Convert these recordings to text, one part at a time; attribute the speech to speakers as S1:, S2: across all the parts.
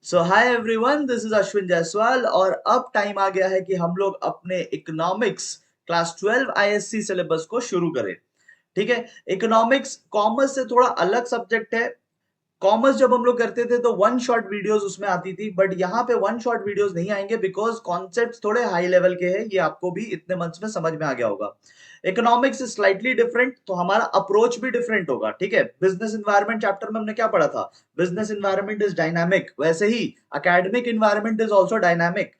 S1: So hi everyone, this is Ashwin Jaiswal और अब time आ गया है कि हम लोग अपने इकोनॉमिक्स क्लास 12 आईएससी सिलेबस को शुरू करें। ठीक है। इकोनॉमिक्स कॉमर्स से थोड़ा अलग सब्जेक्ट है। कॉमर्स जब हम लोग करते थे तो वन शॉट वीडियोस उसमें आती थी, बट यहाँ पे वन शॉट वीडियोस नहीं आएंगे बिकॉज कॉन्सेप्ट्स थोड़े हाई लेवल के हैं। ये आपको भी इतने मंथ्स में समझ में आ गया होगा। इकोनॉमिक्स इज स्लाइटली डिफरेंट, तो हमारा अप्रोच भी डिफरेंट होगा। ठीक है। बिजनेस इन्वायरमेंट चैप्टर में हमने क्या पढ़ा था? बिजनेस इन्वायरमेंट इज डायनामिक, वैसे ही academic environment is also dynamic.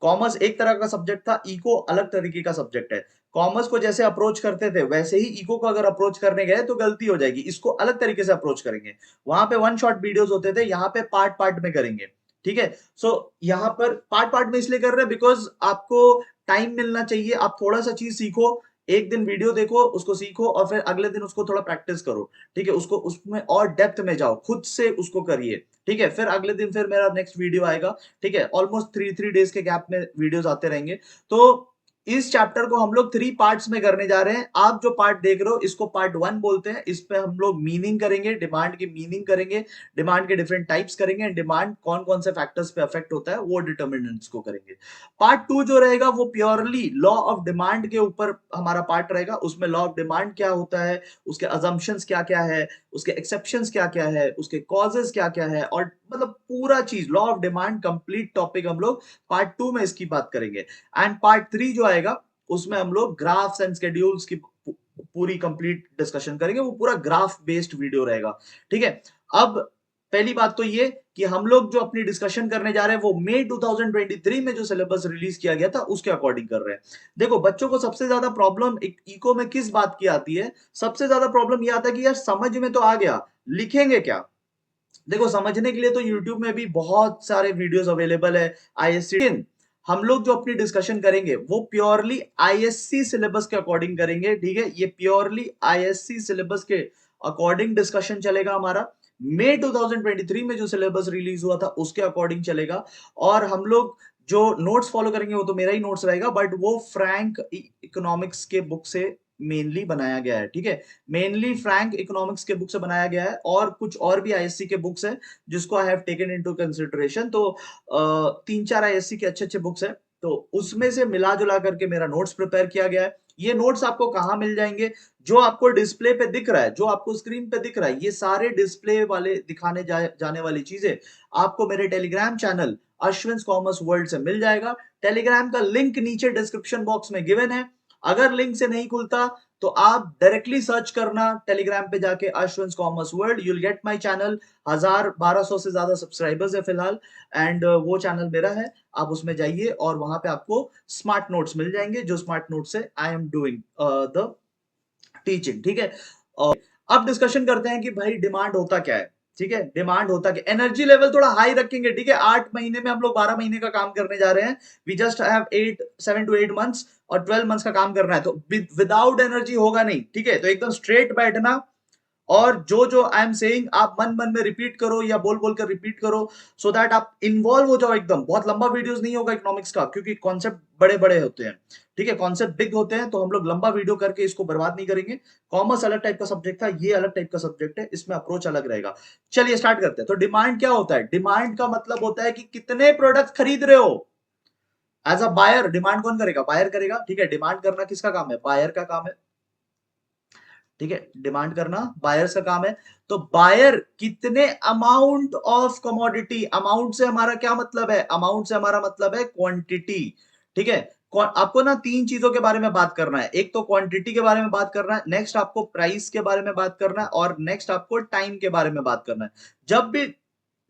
S1: Commerce एक तरह का सब्जेक्ट था, इको अलग तरीके का सब्जेक्ट है। कॉमर्स को जैसे अप्रोच करते थे वैसे ही इको को अगर अप्रोच करने गए तो गलती हो जाएगी। इसको अलग तरीके से अप्रोच करेंगे। वहां पे वन शॉट वीडियोस होते थे, यहाँ पे पार्ट पार्ट में करेंगे। ठीक है। सो यहाँ पर पार्ट पार्ट में इसलिए कर रहे हैं बिकॉज आपको टाइम मिलना चाहिए। आप थोड़ा सा चीज सीखो, एक दिन वीडियो देखो, उसको सीखो और फिर अगले दिन उसको थोड़ा प्रैक्टिस करो। ठीक है। उसको उसमें और डेप्थ में जाओ, खुद से उसको करिए। ठीक है। फिर अगले दिन फिर मेरा नेक्स्ट वीडियो आएगा। ठीक है। ऑलमोस्ट थ्री थ्री डेज के गैप में वीडियोस आते रहेंगे। तो इस चैप्टर को हम लोग थ्री पार्ट्स में करने जा रहे हैं। आप जो पार्ट देख रहे हो इसको पार्ट वन बोलते हैं। इस पे हम लोग मीनिंग करेंगे, डिमांड की मीनिंग करेंगे, डिमांड के डिफरेंट टाइप्स करेंगे, डिमांड कौन कौन से फैक्टर्स पे अफेक्ट होता है वो डिटर्मिनेंट्स को करेंगे। पार्ट टू जो रहेगा वो प्योरली लॉ ऑफ डिमांड के ऊपर हमारा पार्ट रहेगा। उसमें लॉ ऑफ डिमांड क्या होता है, उसके अजम्पशंस क्या क्या है, उसके एक्सेप्शंस क्या क्या है, उसके कॉजेस क्या क्या है, और मतलब पूरा चीज law of demand complete topic हम लोग पार्ट टू में इसकी बात करेंगे। एंड पार्ट थ्री जो आएगा उसमें हम लोग ग्राफ्स एंड स्केड्यूल्स की पूरी कंप्लीट डिस्कशन करेंगे। वो पूरा ग्राफ बेस्ड वीडियो रहेगा। ठीक है। अब पहली बात तो ये कि हम लोग जो अपनी डिस्कशन करने जा रहे हैं वो मई 2023 में जो सिलेबस रिलीज किया गया था उसके अकॉर्डिंग कर रहे हैं। देखो, बच्चों को सबसे ज्यादा प्रॉब्लम इको में किस बात की आती है? सबसे ज्यादा प्रॉब्लम ये आता है कि यार समझ में तो आ गया, लिखेंगे क्या? देखो, समझने के लिए तो YouTube में भी बहुत सारे वीडियोस अवेलेबल है आईएससी। हम लोग जो अपनी डिस्कशन करेंगे वो प्योरली आईएससी सिलेबस के अकॉर्डिंग करेंगे। ठीक है। ये प्योरली आईएससी सिलेबस के अकॉर्डिंग डिस्कशन चलेगा हमारा। मई 2023 में जो सिलेबस रिलीज हुआ था उसके अकॉर्डिंग चलेगा। और हम लोग जो नोट्स फॉलो करेंगे वो तो मेरा ही नोट्स रहेगा, बट वो फ्रैंक इकोनॉमिक्स के बुक से मेनली बनाया गया है। ठीक है। मेनली फ्रैंक इकोनॉमिक्स के बुक से बनाया गया है, और कुछ और भी आईएससी के बुक्स हैं जिसको I have taken into consideration. तो तीन चार आईएससी के अच्छे अच्छे बुक्स हैं, तो उसमें से मिला जुला करके मेरा नोट्स प्रिपेयर किया गया है। ये नोट्स आपको कहाँ मिल जाएंगे? जो आपको डिस्प्ले पे दिख रहा है, जो आपको स्क्रीन पे दिख रहा है, ये सारे डिस्प्ले वाले दिखाने जाने वाली चीजें आपको मेरे Telegram channel Ashwin commerce world से मिल जाएगा। टेलीग्राम का लिंक नीचे डिस्क्रिप्शन बॉक्स में गिवन है। अगर लिंक से नहीं खुलता तो आप डायरेक्टली सर्च करना टेलीग्राम पे जाके Ashwin commerce world, you'll get my channel. 1000-1200 से ज्यादा सब्सक्राइबर्स है फिलहाल। एंड वो चैनल मेरा है। आप उसमें जाइए और वहां पे आपको स्मार्ट नोट्स मिल जाएंगे, जो स्मार्ट नोट्स से I am doing the teaching. ठीक है। और अब डिस्कशन करते हैं कि भाई डिमांड होता क्या है। ठीक है। डिमांड होता क्या, एनर्जी लेवल थोड़ा हाई रखेंगे। ठीक है। 8 महीने में हम लोग 12 महीने का काम करने जा रहे हैं। We just have 7 to 8 months और 12 months का काम करना है, तो विदाउट एनर्जी होगा नहीं। ठीक है। तो एकदम स्ट्रेट बैठना, और जो जो आई एम सेइंग आप मन मन में रिपीट करो या बोल बोल कर रिपीट करो, सो दैट आप इन्वॉल्व हो जाओ एकदम। बहुत लंबा वीडियोस नहीं होगा इकोनॉमिक्स का, क्योंकि कॉन्सेप्ट बड़े बड़े होते हैं। ठीक है। कॉन्सेप्ट बिग होते हैं, तो हम लोग लंबा वीडियो करके इसको बर्बाद नहीं करेंगे। कॉमर्स अलग टाइप का सब्जेक्ट था, ये अलग टाइप का सब्जेक्ट है, इसमें अप्रोच अलग रहेगा। चलिए स्टार्ट करते हैं। तो डिमांड क्या होता है? डिमांड का मतलब होता है कि कितने प्रोडक्ट खरीद रहे हो। एज अ बायर डिमांड कौन करेगा? बायर करेगा। ठीक है। डिमांड करना किसका काम है? बायर का काम है। ठीक है। डिमांड करना बायर्स का काम है। तो बायर कितने अमाउंट ऑफ कमोडिटी, अमाउंट से हमारा क्या मतलब है? अमाउंट से हमारा मतलब है क्वांटिटी। ठीक है। आपको ना तीन चीजों के बारे में बात करना है। एक तो क्वांटिटी के बारे में बात करना है, नेक्स्ट आपको प्राइस के बारे में बात करना है, और नेक्स्ट आपको टाइम के बारे में बात करना है। जब भी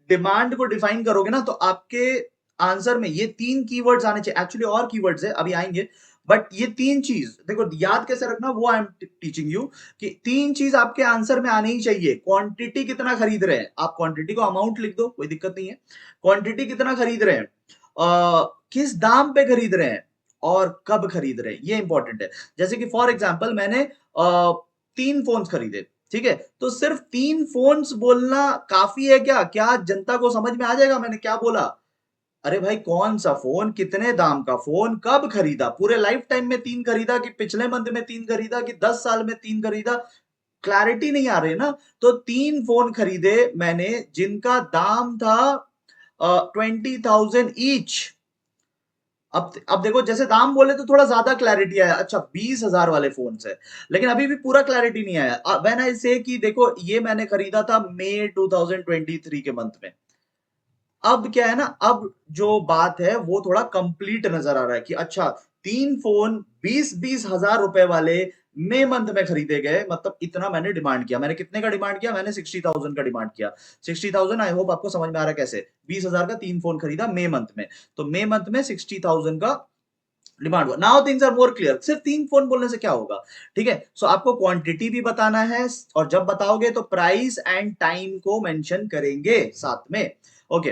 S1: डिमांड को डिफाइन करोगे ना, तो आपके आंसर में ये तीन कीवर्ड्स आने चाहिए। एक्चुअली और कीवर्ड्स है, अभी आएंगे, बट ये तीन चीज देखो याद कैसे रखना, वो आई एम टीचिंग यू। कि तीन चीज आपके आंसर में आनी ही चाहिए। क्वांटिटी कितना खरीद रहे हैं, आप क्वांटिटी को अमाउंट लिख दो, कोई दिक्कत नहीं है। क्वांटिटी कितना खरीद रहे हैं, किस दाम पे खरीद रहे हैं, और कब खरीद रहे हैं, ये इंपॉर्टेंट है। जैसे कि फॉर एग्जाम्पल मैंने 3 फोन्स खरीदे। ठीक है। तो सिर्फ 3 फोन्स बोलना काफी है क्या? क्या जनता को समझ में आ जाएगा मैंने क्या बोला? अरे भाई, कौन सा फोन, कितने दाम का फोन, कब खरीदा, पूरे लाइफ टाइम में 3 खरीदा, कि पिछले मंथ में 3 खरीदा, कि 10 साल में 3 खरीदा? क्लैरिटी नहीं आ रही ना। तो 3 फोन खरीदे मैंने जिनका दाम था 20,000 ईच। अब देखो, जैसे दाम बोले तो थोड़ा ज्यादा क्लैरिटी आया, अच्छा 20,000 वाले फोन से, लेकिन अभी भी पूरा क्लैरिटी नहीं आया। व्हेन आई से कि देखो ये मैंने खरीदा था मई 2023 के मंथ में। अब क्या है ना, अब जो बात है वो थोड़ा कंप्लीट नजर आ रहा है कि अच्छा, तीन फोन 20-20 हजार रुपए वाले मई मंथ में खरीदे गए, मतलब इतना मैंने डिमांड किया। मैंने कितने का डिमांड किया? मैंने 60,000 का डिमांड किया। 60,000, आई होप आपको समझ में आ रहा है कैसे। 20,000 का तीन फोन खरीदा मई मंथ में, तो मई मंथ में 60,000 का डिमांड हुआ। Now things are more clear. सिर्फ तीन फोन बोलने से क्या होगा? ठीक है, सो आपको क्वांटिटी भी बताना है, और जब बताओगे तो प्राइस एंड टाइम को मेंशन करेंगे साथ में। ओके,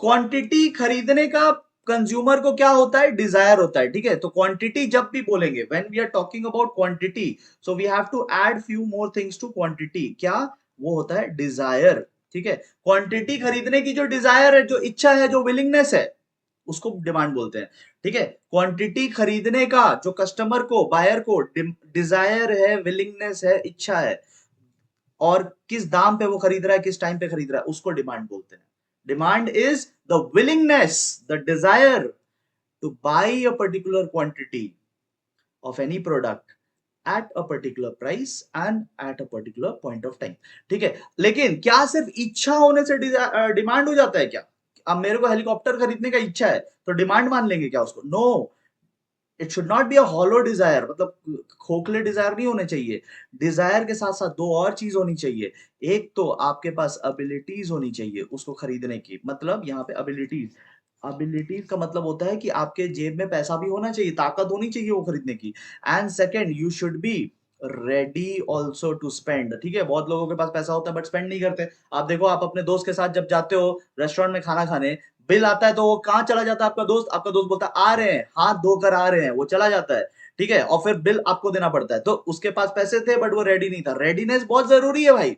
S1: क्वांटिटी खरीदने का कंज्यूमर को क्या होता है? डिजायर होता है। ठीक है, तो क्वांटिटी जब भी बोलेंगे, when we are talking about quantity, so we have to add few more things to quantity. क्या? वो होता है डिजायर। ठीक है, क्वांटिटी खरीदने की जो डिजायर है, जो इच्छा है, जो विलिंगनेस है, उसको डिमांड बोलते हैं। ठीक है, क्वांटिटी खरीदने का जो कस्टमर को, बायर को डिजायर है, विलिंगनेस है, इच्छा है, और किस दाम पे वो खरीद रहा है, किस टाइम पे खरीद रहा है, उसको डिमांड बोलते हैं। Demand is the willingness, the desire to buy a particular quantity of any product at a particular price and at a particular point of time। ठीक है, लेकिन क्या सिर्फ इच्छा होने से डिमांड हो जाता है क्या? अब मेरे को हेलीकॉप्टर खरीदने का इच्छा है तो डिमांड मान लेंगे क्या उसको? No, it should not be a hollow desire, मतलब खोखले डिजायर नहीं होने चाहिए। डिजायर के साथ साथ दो और चीज होनी चाहिए। एक तो आपके पास एबिलिटीज होनी चाहिए उसको खरीदने की, मतलब यहाँ पे एबिलिटीज, एबिलिटीज का मतलब होता है कि आपके जेब में पैसा भी होना चाहिए, ताकत होनी चाहिए वो खरीदने की। And second, you should be ready also to spend. ठीक है, बहुत लोगों के पास पैसा होता है बट स्पेंड नहीं करते। आप देखो, आप अपने दोस्त के साथ जब जाते हो रेस्टोरेंट में खाना खाने, बिल आता है तो वो कहाँ चला जाता है? आपका दोस्त, आपका दोस्त बोलता है आ रहे हैं, हाथ धोकर आ रहे हैं, वो चला जाता है। ठीक है, और फिर बिल आपको देना पड़ता है। तो उसके पास पैसे थे बट वो रेडी नहीं था। रेडीनेस बहुत जरूरी है भाई,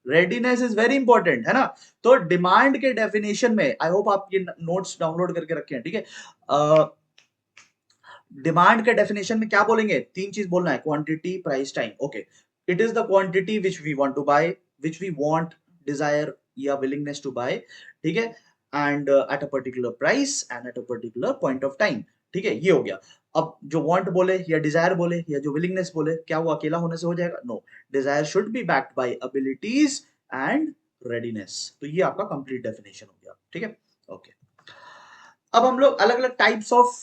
S1: रेडीनेस इज वेरी इंपॉर्टेंट, है ना? तो डिमांड के डेफिनेशन में, आई होप आप ये नोट्स डाउनलोड करके रखे हैं। ठीक है, डिमांड के डेफिनेशन में क्या बोलेंगे? तीन चीज बोलना है, quantity, price, time. Okay, it is the quantity which we want to buy, which we want, desire या विलिंगनेस टू बाय। ठीक है, and at a particular price and at a particular point of time. ठीक है, ये हो गया। अब जो वांट बोले या डिजायर बोले या जो विलिंगनेस बोले, क्या वो अकेला होने से हो जाएगा? No, desire should be backed by abilities and readiness. तो ये आपका कंप्लीट डेफिनेशन हो गया। ठीक है, ओके। अब हम लोग अलग अलग टाइप्स ऑफ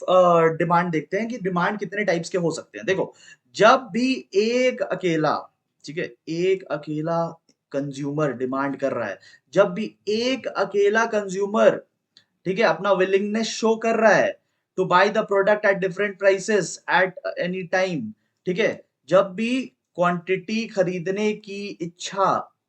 S1: डिमांड देखते हैं कि डिमांड कितने टाइप्स के हो सकते हैं। देखो, जब भी एक अकेला, ठीक है, एक अकेला कंज्यूमर डिमांड कर रहा है, जब भी एक अकेला कंज्यूमर, ठीक है, अपना विलिंगनेस शो कर रहा है to buy the product at different prices at any time. ठीक है, जब भी क्वांटिटी खरीदने की इच्छा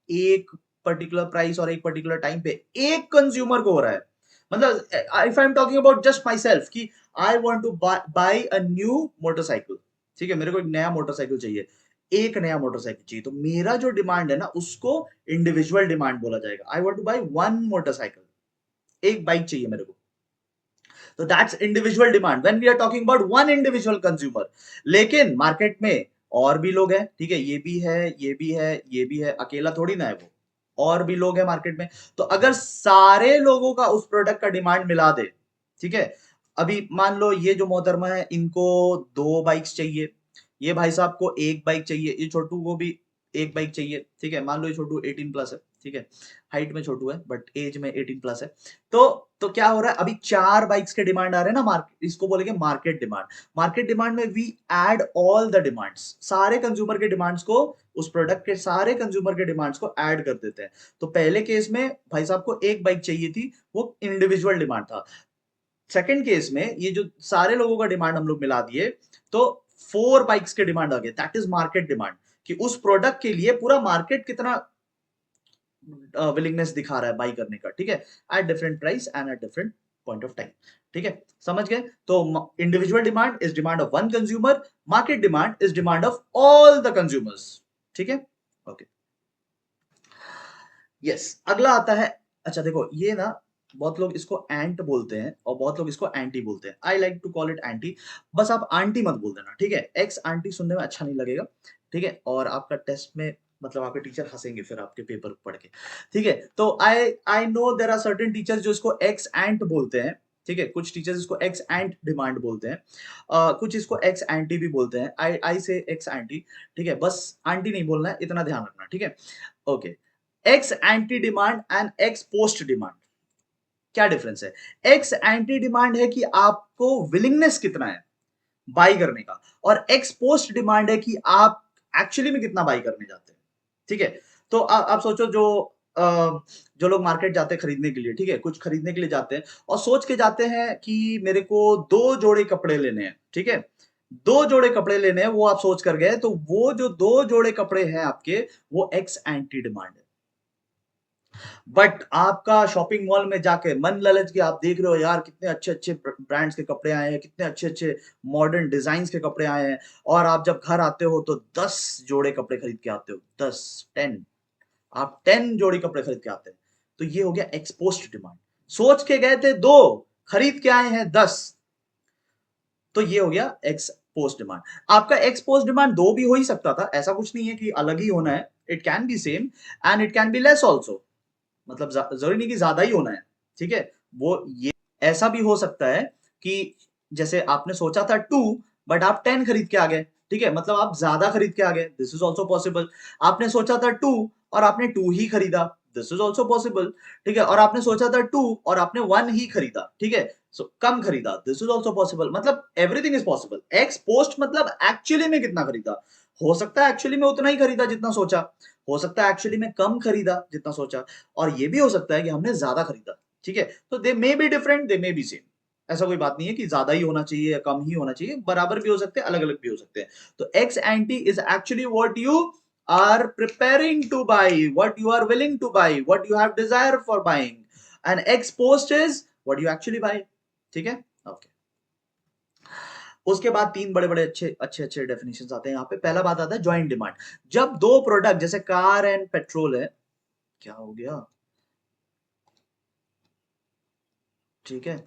S1: एक पर्टिकुलर प्राइस और एक पर्टिकुलर टाइम पे एक कंज्यूमर को हो रहा है, मतलब if I am talking about just myself कि I want to buy a new motorcycle. ठीक है, मेरे को एक नया मोटरसाइकिल चाहिए, एक नया मोटरसाइकिल चाहिए, तो मेरा जो डिमांड है ना उसको इंडिविजुअल डिमांड बोला जाएगा। I want to buy one motorcycle, एक बाइक चाहिए मेरे को, तो that's individual demand when we are talking about one individual consumer. लेकिन मार्केट में और भी लोग हैं, ठीक है, ये भी है, ये भी है, ये भी है, अकेला थोड़ी ना है वो, और भी लोग हैं मार्केट में। तो अगर सारे लोगों का उस प्रोडक्ट का डिमांड मिला दे, ठीक है, अभी मान लो ये जो मोहतरमा है इनको दो बाइक्स चाहिए, ये भाई साहब को एक बाइक चाहिए, ये छोटू को भी एक बाइक चाहिए। ठीक है, मान लो ये छोटू 18+ है, ठीक है, हाइट में छोटू है बट एज में 18+ है। तो तो क्या हो रहा है, अभी चार बाइक्स के डिमांड आ रहे हैं ना, मार्केट, इसको बोलेंगे मार्केट डिमांड। मार्केट डिमांड में we add all the demands, सारे कंज्यूमर के डिमांड्स को, उस प्रोडक्ट के सारे कंज्यूमर के डिमांड्स को ऐड कर देते हैं। तो पहले केस में भाई साहब को एक बाइक चाहिए थी, वो इंडिविजुअल डिमांड था। सेकंड केस में ये जो सारे लोगों का डिमांड हम लोग मिला दिए, तो 4 बाइक्स के डिमांड आ गए, दैट इज मार्केट डिमांड, कि उस प्रोडक्ट के लिए पूरा मार्केट कितना विलिंगनेस दिखा रहा है बाई करने का। ठीक है, at different price and at different point of time. ठीक है, समझ गए? तो individual demand is demand of one consumer, market demand is demand of all the consumers. ठीक है, ओके, यस। अगला आता है, अच्छा देखो ये ना, बहुत लोग इसको एंट बोलते हैं और बहुत लोग इसको एंटी बोलते हैं। I like to call it ante. बस आप आंटी मत बोल देना, ठीक है, एक्स आंटी सुनने में अच्छा नहीं लगेगा। ठीक है, और आपका टेस्ट में मतलब आपके टीचर हंसेंगे फिर आपके पेपर पढ़ के, ठीक है। तो I know there are certain teachers जो इसको एक्स एंट बोलते हैं, ठीक है। कुछ टीचर्स इसको एक्स एंट डिमांड बोलते हैं, कुछ इसको एक्स एंटी भी बोलते हैं। आई आई से एक्स एंटी, ठीक है। बस आंटी नहीं बोलना है, इतना ध्यान रखना, ठीक है। Okay, x anti demand and ex post demand, क्या डिफरेंस है? एक्स एंटी डिमांड है कि आपको विलिंगनेस कितना है बाई करने का, और एक्स पोस्ट डिमांड है कि आप एक्चुअली में कितना बाई करने जाते हैं, ठीक है। तो आप सोचो, जो लोग मार्केट जाते हैं खरीदने के लिए, ठीक है, कुछ खरीदने के लिए जाते हैं और सोच के जाते हैं कि मेरे को 2 जोड़े कपड़े लेने हैं, ठीक है। 2 जोड़े कपड़े लेने हैं, वो आप सोच कर गए, तो वो जो 2 जोड़े कपड़े हैं आपके, वो एक्स एंटी डिमांड है। बट आपका शॉपिंग मॉल में जाके मन ललच के आप देख रहे हो, यार कितने अच्छे अच्छे ब्रांड्स के कपड़े आए हैं, कितने अच्छे अच्छे मॉडर्न डिजाइन के कपड़े आए हैं, और आप जब घर आते हो तो 10 जोड़े कपड़े खरीद के आते हो, 10 10, आप 10 जोड़ी कपड़े खरीद के आते हैं। तो ये हो गया एक्सपोस्ट डिमांड। सोच के गए थे 2, खरीद के आए हैं 10, तो ये हो गया एक्स पोस्ट डिमांड। आपका एक्स पोस्ट डिमांड 2 भी हो ही सकता था, ऐसा कुछ नहीं है कि अलग ही होना है। It can be same and it can be less also, मतलब जरूरी नहीं कि ज्यादा ही होना है, ठीक है। वो ये ऐसा भी हो सकता है कि जैसे आपने सोचा था 2, बट आप 10 खरीद के आ गए, ठीक है, मतलब आप ज्यादा खरीद के आ गए, दिस इज ऑल्सो पॉसिबल। आपने सोचा था 2 और आपने 2 ही खरीदा, दिस इज ऑल्सो पॉसिबल, ठीक है। और आपने सोचा था 2 और आपने 1 ही खरीदा, ठीक है, सो कम खरीदा, दिस इज ऑल्सो पॉसिबल। मतलब everything is possible. X post मतलब एक्चुअली में कितना खरीदा, हो सकता है एक्चुअली में उतना ही खरीदा जितना सोचा, हो सकता है एक्चुअली में कम खरीदा जितना सोचा, और ये भी हो सकता है कि हमने ज्यादा खरीदा, ठीक है। तो they may be different, they may be same. ऐसा कोई बात नहीं है कि ज्यादा ही होना चाहिए या कम ही होना चाहिए, बराबर भी हो सकते हैं, अलग अलग भी हो सकते हैं। तो ex ante is actually what you are preparing to buy, what you are willing to buy, what you have desire for buying, and ex post is what you actually buy, ठीक है। ओके, उसके बाद 3 बड़े बड़े अच्छे अच्छे अच्छे definition आते हैं यहाँ पे। पहला बात आता है ज्वाइंट डिमांड। जब 2 प्रोडक्ट जैसे कार एंड पेट्रोल है, क्या हो गया, ठीक है,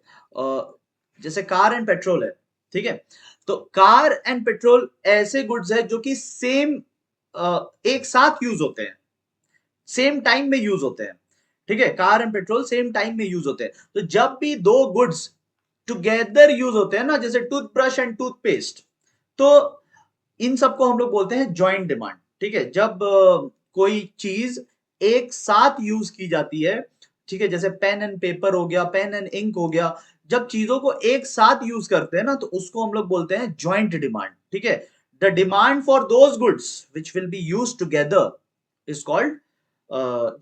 S1: जैसे कार एंड पेट्रोल है, ठीक है। तो कार एंड पेट्रोल ऐसे गुड्स है जो कि सेम एक साथ यूज होते हैं, सेम टाइम में यूज होते हैं, ठीक है। Car and petrol same time में यूज होते हैं। तो जब भी 2 गुड्स टुगेदर यूज होते हैं ना, जैसे टूथब्रश एंड टूथपेस्ट, तो इन सबको हम लोग बोलते हैं जॉइंट डिमांड, ठीक है। जब कोई चीज एक साथ यूज की जाती है, ठीक है, जैसे पेन एंड पेपर हो गया, पेन एंड इंक हो गया, जब चीजों को एक साथ यूज करते हैं ना, तो उसको हम लोग बोलते हैं जॉइंट डिमांड, ठीक है। The demand for those goods which will be use together is called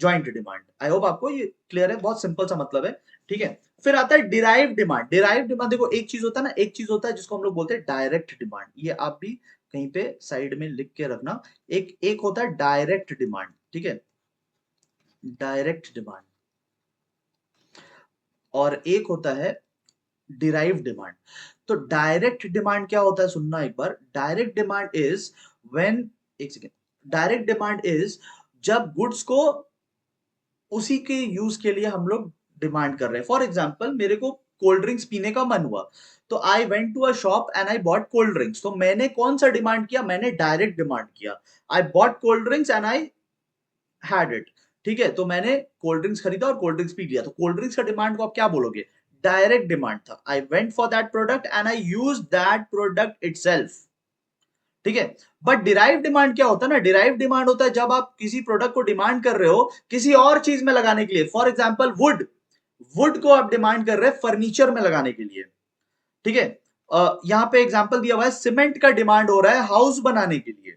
S1: joint demand. I hope आपको ये क्लियर है, बहुत सिंपल सा मतलब है, ठीक है। फिर आता है डिराइव डिमांड। डिराइव डिमांड देखो, एक चीज होता है ना, एक चीज होता है जिसको हम लोग बोलते हैं डायरेक्ट डिमांड, ये आप भी कहीं पे साइड में लिख के रखना। एक एक होता है डायरेक्ट डिमांड, ठीक है, डायरेक्ट डिमांड, और एक होता है डिराइव डिमांड। तो डायरेक्ट डिमांड क्या होता है, सुनना एक बार। डायरेक्ट डिमांड इज व्हेन, एक सेकेंड, डायरेक्ट डिमांड इज जब गुड्स को उसी के यूज के लिए हम लोग डिमांड कर रहे हैं। फॉर एग्जाम्पल, मेरे को कोल्ड ड्रिंक्स पीने का मन हुआ, तो I went to a shop and I bought cold drinks. तो मैंने कौन सा डिमांड किया, मैंने डायरेक्ट डिमांड किया। आई bought cold drinks and I had it, ठीक है। तो मैंने कोल्ड ड्रिंक्स खरीदा और कोल्ड ड्रिंक्स पी लिया। तो कोल्ड ड्रिंक्स का डिमांड को आप क्या बोलोगे, डायरेक्ट डिमांड था। I went for that product and I use that product itself, ठीक है। बट डिराइव डिमांड क्या होता है ना, डिराइव डिमांड होता है जब आप किसी प्रोडक्ट को डिमांड कर रहे हो किसी और चीज में लगाने के लिए। फॉर एग्जाम्पल वुड, वुड को आप डिमांड कर रहे हैं फर्नीचर में लगाने के लिए, ठीक है। यहां पे एग्जांपल दिया हुआ है, सीमेंट का डिमांड हो रहा है हाउस बनाने के लिए।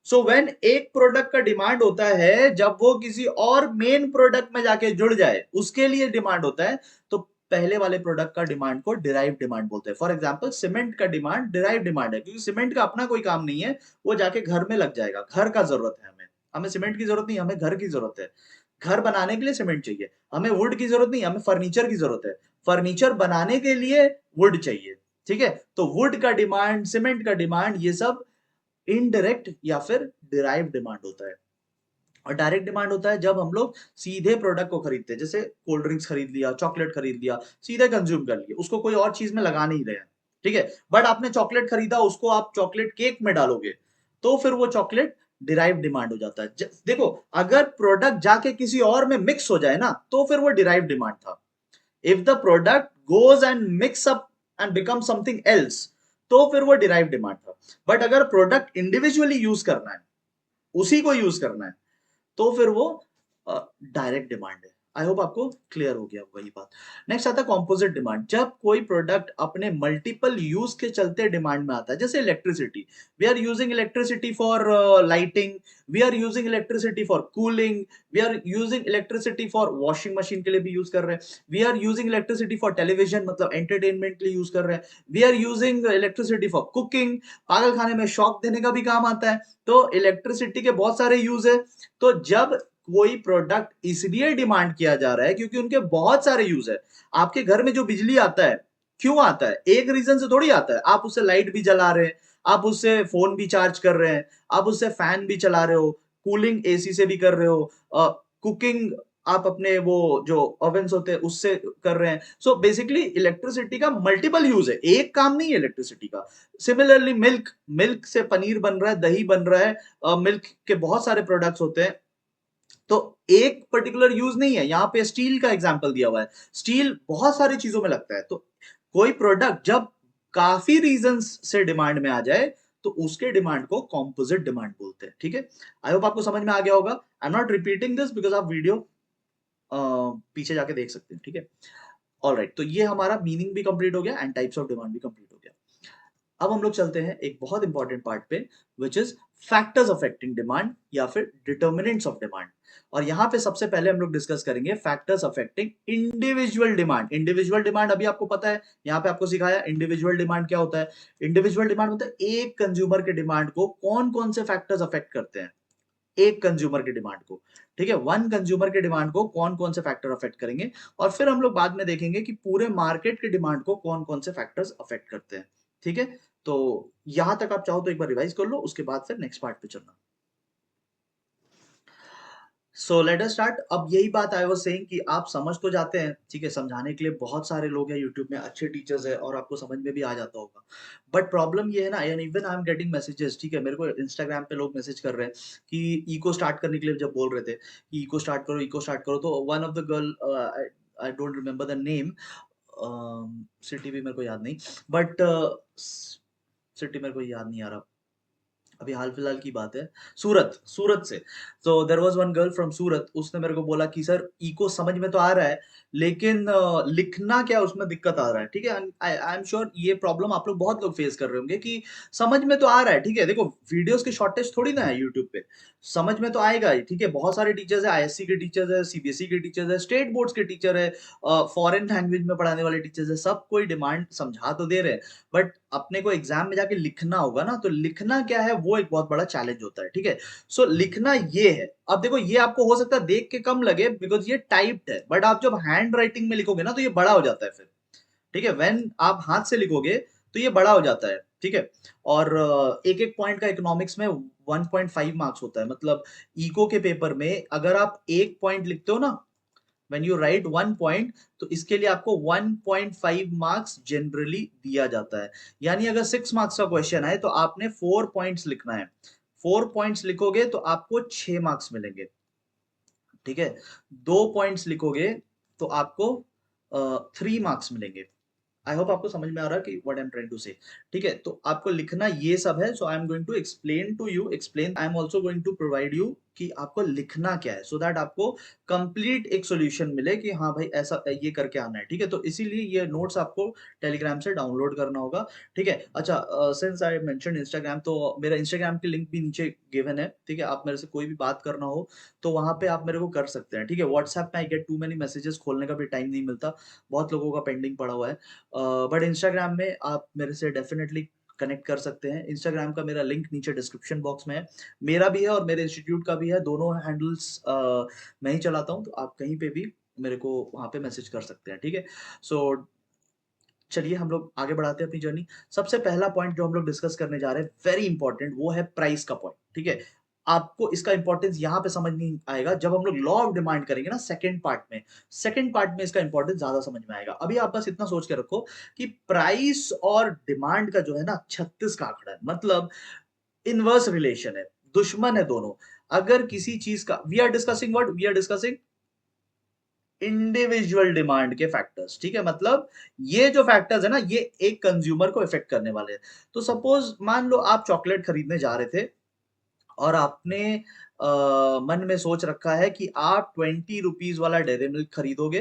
S1: सो व्हेन एक प्रोडक्ट का डिमांड होता है जब वो किसी और मेन प्रोडक्ट में जाके जुड़ जाए, उसके लिए डिमांड होता है, तो पहले वाले प्रोडक्ट का डिमांड को डिराइव डिमांड बोलते हैं। फॉर एग्जांपल, सीमेंट का डिमांड डिराइव डिमांड है, क्योंकि सीमेंट का अपना कोई काम नहीं है, वो जाके घर में लग जाएगा। घर का जरूरत है हमें, हमें सीमेंट की जरूरत नहीं, हमें घर की जरूरत है। घर बनाने के लिए सीमेंट चाहिए, हमें वुड की जरूरत नहीं, हमें फर्नीचर की जरूरत है। फर्नीचर बनाने के लिए वुड चाहिए, ठीक है। तो वुड का डिमांड, सीमेंट का डिमांड, ये सब इनडायरेक्ट या फिर डिराइव डिमांड होता है। और डायरेक्ट डिमांड होता है जब हम लोग सीधे प्रोडक्ट को खरीदते हैं, जैसे कोल्ड ड्रिंक्स खरीद लिया, चॉकलेट खरीद लिया, सीधे कंज्यूम कर लिया, उसको कोई और चीज में लगा नहीं रहे हैं, ठीक है। बट आपने चॉकलेट खरीदा, उसको आप चॉकलेट केक में डालोगे, तो फिर वो चॉकलेट डिराइव डिमांड हो जाता है। देखो, अगर प्रोडक्ट जाके किसी और में मिक्स हो जाए ना, तो फिर वो डिराइव डिमांड था। If the product goes and mix up and become something else, तो फिर वो डिराइव डिमांड था। बट अगर प्रोडक्ट इंडिविजुअली यूज करना है, उसी को यूज करना है, तो फिर वो डायरेक्ट डिमांड है। आई होप आपको क्लियर हो गया होगा ये बात। नेक्स्ट आता है कॉम्पोजिट डिमांड। जब कोई प्रोडक्ट अपने मल्टीपल यूज के चलते डिमांड में आता है, जैसे electricity, we are using electricity for lighting, we are using electricity for cooling, we are using electricity for washing machine के लिए भी यूज कर रहे हैं, we are using electricity for television, मतलब एंटरटेनमेंट के लिए यूज कर रहे हैं, we are using electricity for cooking, पागल खाने में शॉक देने का भी काम आता है। तो इलेक्ट्रिसिटी के बहुत सारे यूज है। तो जब कोई प्रोडक्ट इसलिए डिमांड किया जा रहा है क्योंकि उनके बहुत सारे यूज है। आपके घर में जो बिजली आता है, क्यों आता है? एक रीजन से थोड़ी आता है। आप उससे लाइट भी जला रहे हैं, आप उससे फोन भी चार्ज कर रहे हैं, आप उससे फैन भी चला रहे हो, कूलिंग एसी से भी कर रहे हो, कुकिंग आप अपने वो जो ओवन्स होते हैं उससे कर रहे हैं। सो बेसिकली इलेक्ट्रिसिटी का मल्टीपल यूज है, एक काम नहीं है इलेक्ट्रिसिटी का। सिमिलरली मिल्क, मिल्क से पनीर बन रहा है, दही बन रहा है, मिल्क के बहुत सारे प्रोडक्ट्स होते हैं। तो एक पर्टिकुलर यूज नहीं है। यहाँ पे स्टील का एग्जांपल दिया हुआ है, स्टील बहुत सारी चीजों में लगता है। तो कोई प्रोडक्ट जब काफी रीजंस से डिमांड में आ जाए, तो उसके डिमांड को कॉम्पोजिट डिमांड बोलते हैं। ठीक है, आई होप आपको समझ में आ गया होगा। आई am not repeating this because आप वीडियो पीछे जाके देख सकते हैं। ठीक है, ऑलराइट, तो ये हमारा मीनिंग भी कंप्लीट हो गया एंड टाइप्स ऑफ डिमांड भी कंप्लीट हो गया। अब हम लोग चलते हैं एक बहुत इंपॉर्टेंट पार्ट पे, which is factors affecting demand या फिर डिटर्मिनेंट्स ऑफ डिमांड। और यहां पे सबसे पहले हम लोग डिस्कस करेंगे factors affecting individual demand. Individual demand अभी आपको पता है, यहां पे आपको सिखाया इंडिविजुअल डिमांड क्या होता है। इंडिविजुअल डिमांड होता है एक कंज्यूमर के डिमांड को कौन कौन से फैक्टर्स अफेक्ट करते हैं, एक कंज्यूमर के डिमांड को। ठीक है, वन कंज्यूमर के डिमांड को कौन कौन से फैक्टर अफेक्ट करेंगे, और फिर हम लोग बाद में देखेंगे कि पूरे मार्केट के डिमांड को कौन कौन से फैक्टर्स अफेक्ट करते हैं। ठीक है, तो यहां तक आप चाहो तो एक बार रिवाइज कर लो, उसके बाद फिर नेक्स्ट पार्ट पे चलना। So let us start. अब यही बात आई वाज सेइंग कि आप समझ तो जाते हैं, ठीक है, समझाने के लिए बहुत सारे लोग हैं यूट्यूब में, अच्छे टीचर्स हैं और आपको समझ में भी आ जाता होगा। बट प्रॉब्लम ये है ना, and even I am getting messages, ठीक है, मेरे को इंस्टाग्राम पे लोग मैसेज कर रहे हैं कि इको स्टार्ट करने के लिए जब बोल रहे थे कि इको स्टार्ट करो, इको स्टार्ट करो, तो one of the girl, I don't remember the name, city भी मेरे को याद नहीं, बट सिटी मेरे को याद नहीं आ रहा, अभी हाल फिलहाल की बात है, सूरत, सूरत से। तो there was one girl from Surat, उसने मेरे को बोला कि सर इको समझ में तो आ रहा है, लेकिन लिखना क्या उसमें दिक्कत आ रहा है। ठीक है, आई एम श्योर ये प्रॉब्लम आप लोग बहुत लोग फेस कर रहे होंगे कि समझ में तो आ रहा है, ठीक है, देखो वीडियोस की शॉर्टेज थोड़ी ना है यूट्यूब पे, समझ में तो आएगा ही। ठीक है, बहुत सारे टीचर्स है, आईएससी के टीचर्स है, सीबीएसई के टीचर्स है, स्टेट बोर्ड्स के टीचर है, फॉरेन लैंग्वेज में पढ़ाने वाले टीचर्स है, सब कोई डिमांड समझा तो दे रहे हैं। बट अपने को एग्जाम में जाके लिखना होगा ना, तो लिखना क्या है वो एक बहुत बड़ा चैलेंज होता है। ठीक है, सो लिखना ये है। अब देखो, ये आपको हो सकता है देख के कम लगे बिकॉज ये टाइप्ड है, बट आप जब हैंड राइटिंग में लिखोगे ना, तो ये बड़ा हो जाता है फिर। ठीक है, व्हेन आप हाथ से लिखोगे तो ये बड़ा हो जाता है। ठीक है, और एक एक पॉइंट का इकोनॉमिक्स में 1.5 मार्क्स होता है, मतलब इको के पेपर में अगर आप एक पॉइंट लिखते हो ना, when you right one point, तो इसके लिए आपको 1.5 मार्क्स जनरली दिया जाता है। यानी अगर 6 मार्क्स का क्वेश्चन है तो आपने 4 पॉइंट्स लिखना है, 4 पॉइंट्स लिखोगे तो आपको 6 मार्क्स मिलेंगे। ठीक है, 2 पॉइंट्स लिखोगे तो आपको 3 मार्क्स मिलेंगे। आई होप आपको समझ में आ रहा है कि what I am trying to say. ठीक है, तो आपको लिखना ये सब है। So I am going to explain to you, explain, I am also going to provide you कि आपको लिखना क्या है, सो दैट आपको कंप्लीट एक सॉल्यूशन मिले कि हाँ भाई ऐसा ये करके आना है। ठीक है, तो इसीलिए ये नोट्स आपको टेलीग्राम से डाउनलोड करना होगा। ठीक है, अच्छा, सिंस आई मेंशन इंस्टाग्राम, तो मेरा इंस्टाग्राम की लिंक भी नीचे गिवन है। ठीक है, आप मेरे से कोई भी बात करना हो तो वहां पे आप मेरे को कर सकते हैं। ठीक है, व्हाट्सएप में I get too many messages, खोलने का भी टाइम नहीं मिलता, बहुत लोगों का पेंडिंग पड़ा हुआ है। बट इंस्टाग्राम में आप मेरे से डेफिनेटली कनेक्ट कर सकते हैं। इंस्टाग्राम का मेरा लिंक नीचे डिस्क्रिप्शन बॉक्स में है, मेरा भी है और मेरे इंस्टीट्यूट का भी है, दोनों हैंडल्स मैं ही चलाता हूँ, तो आप कहीं पे भी मेरे को वहां पे मैसेज कर सकते हैं। ठीक है, सो चलिए हम लोग आगे बढ़ाते हैं अपनी जर्नी। सबसे पहला पॉइंट जो हम लोग डिस्कस करने जा रहे हैं, वेरी इंपॉर्टेंट, वो है प्राइस का पॉइंट। ठीक है, आपको इसका इंपॉर्टेंस यहां पे समझ नहीं आएगा, जब हम लोग लॉ ऑफ डिमांड करेंगे ना सेकंड पार्ट में, सेकंड पार्ट में इसका इंपॉर्टेंस ज्यादा समझ में आएगा। अभी आप बस इतना सोच के रखो कि प्राइस और डिमांड का जो है ना 36 का आंकड़ा है, मतलब इनवर्स रिलेशन है। दुश्मन है दोनों। अगर किसी चीज का we are discussing individual demand के फैक्टर्स, ठीक है, मतलब ये जो फैक्टर्स है ना, ये एक कंज्यूमर को इफेक्ट करने वाले हैं। तो सपोज मान लो आप चॉकलेट खरीदने जा रहे थे और आपने मन में सोच रखा है कि आप 20 रुपीज वाला डेयरी मिल्क खरीदोगे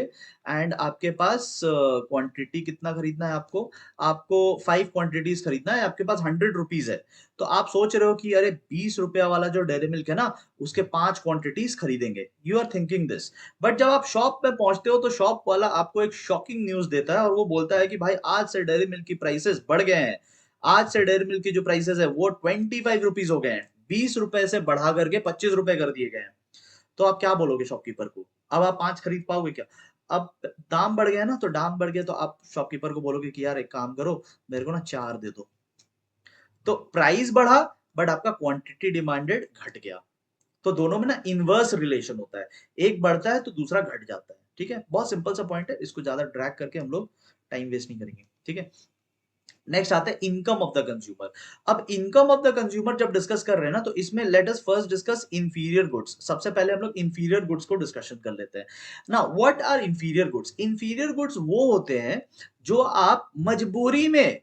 S1: एंड आपके पास क्वांटिटी कितना खरीदना है आपको, आपको 5 क्वांटिटीज खरीदना है, आपके पास 100 रुपीज है। तो आप सोच रहे हो कि अरे 20 रुपया वाला जो डेयरी मिल्क है ना, उसके 5 क्वांटिटीज खरीदेंगे, you are thinking this. But जब आप शॉप पे पहुंचते हो तो शॉप वाला आपको एक शॉकिंग न्यूज देता है और वो बोलता है कि भाई आज से डेयरी मिल्क की प्राइसेस बढ़ गए हैं। आज से डेयरी मिल्क की जो प्राइसेस है वो 25 रुपीज हो गए हैं, 20 रुपए से बढ़ा करके 25 रुपए कर दिए गए हैं। तो आप क्या बोलोगे शॉपकीपर को? अब आप 5 खरीद पाओगे क्या? अब दाम बढ़ गया ना, तो दाम बढ़ गया तो आप शॉपकीपर को बोलोगे कि यार एक काम करो, मेरे को ना 4 दे दो। तो प्राइस बढ़ा बट आपका क्वांटिटी डिमांडेड घट गया। तो दोनों में ना इनवर्स रिलेशन होता है, एक बढ़ता है तो दूसरा घट जाता है। ठीक है, बहुत सिंपल सा पॉइंट है, इसको ज्यादा ड्रैग करके हम लोग टाइम वेस्ट नहीं करेंगे। ठीक है, नेक्स्ट आते हैं इनकम ऑफ द कंज्यूमर। अब इनकम ऑफ द कंज्यूमर जब डिस्कस कर रहे हैं ना, तो इसमें let us first discuss inferior goods. सबसे पहले हम लोग इंफीरियर गुड्स को डिस्कशन कर लेते हैं ना। What are inferior goods? Inferior goods वो होते हैं जो आप मजबूरी में,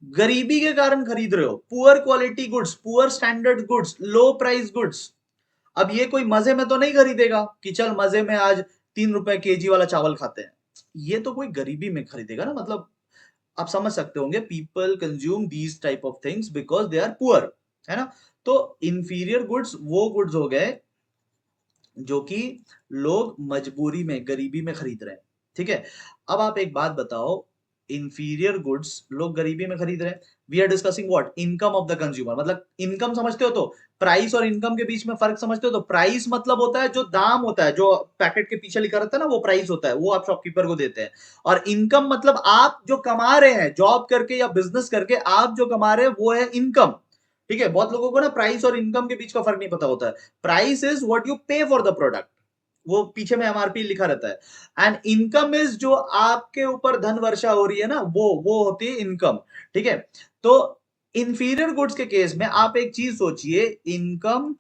S1: गरीबी के कारण खरीद रहे हो। Poor quality goods, poor standard goods, लो प्राइस गुड्स। अब ये कोई मजे में तो नहीं खरीदेगा कि चल मजे में आज 3 रुपए केजी वाला चावल खाते हैं। ये तो कोई गरीबी में खरीदेगा ना, मतलब आप समझ सकते होंगे, people consume these type of things because they are poor, है ना। तो इंफीरियर गुड्स वो गुड्स हो गए जो कि लोग मजबूरी में, गरीबी में खरीद रहे हैं। ठीक है, अब आप एक बात बताओ, इंफीरियर गुड्स लोग गरीबी में खरीद रहे हैं। We are discussing what? Income of the consumer. मतलब इनकम समझते हो तो, प्राइस और इनकम के बीच में फर्क समझते हो तो, प्राइस मतलब होता है जो दाम होता है, जो पैकेट के पीछे लिखा रहता है ना, वो प्राइस होता है, वो आप शॉपकीपर को देते हैं। और इनकम मतलब आप जो कमा रहे हैं जॉब करके या बिजनेस करके, आप जो कमा रहे हैं वो है इनकम। ठीक है, बहुत लोगों को ना प्राइस और इनकम के बीच का फर्क नहीं पता होता है। प्राइस इज व्हाट यू पे फॉर द प्रोडक्ट, वो पीछे में एमआरपी लिखा रहता है। एंड इनकम इज जो आपके ऊपर धन वर्षा हो रही है ना, वो होती है इनकम। ठीक है, तो इंफीरियर गुड्स के केस में आप एक चीज सोचिए, इनकम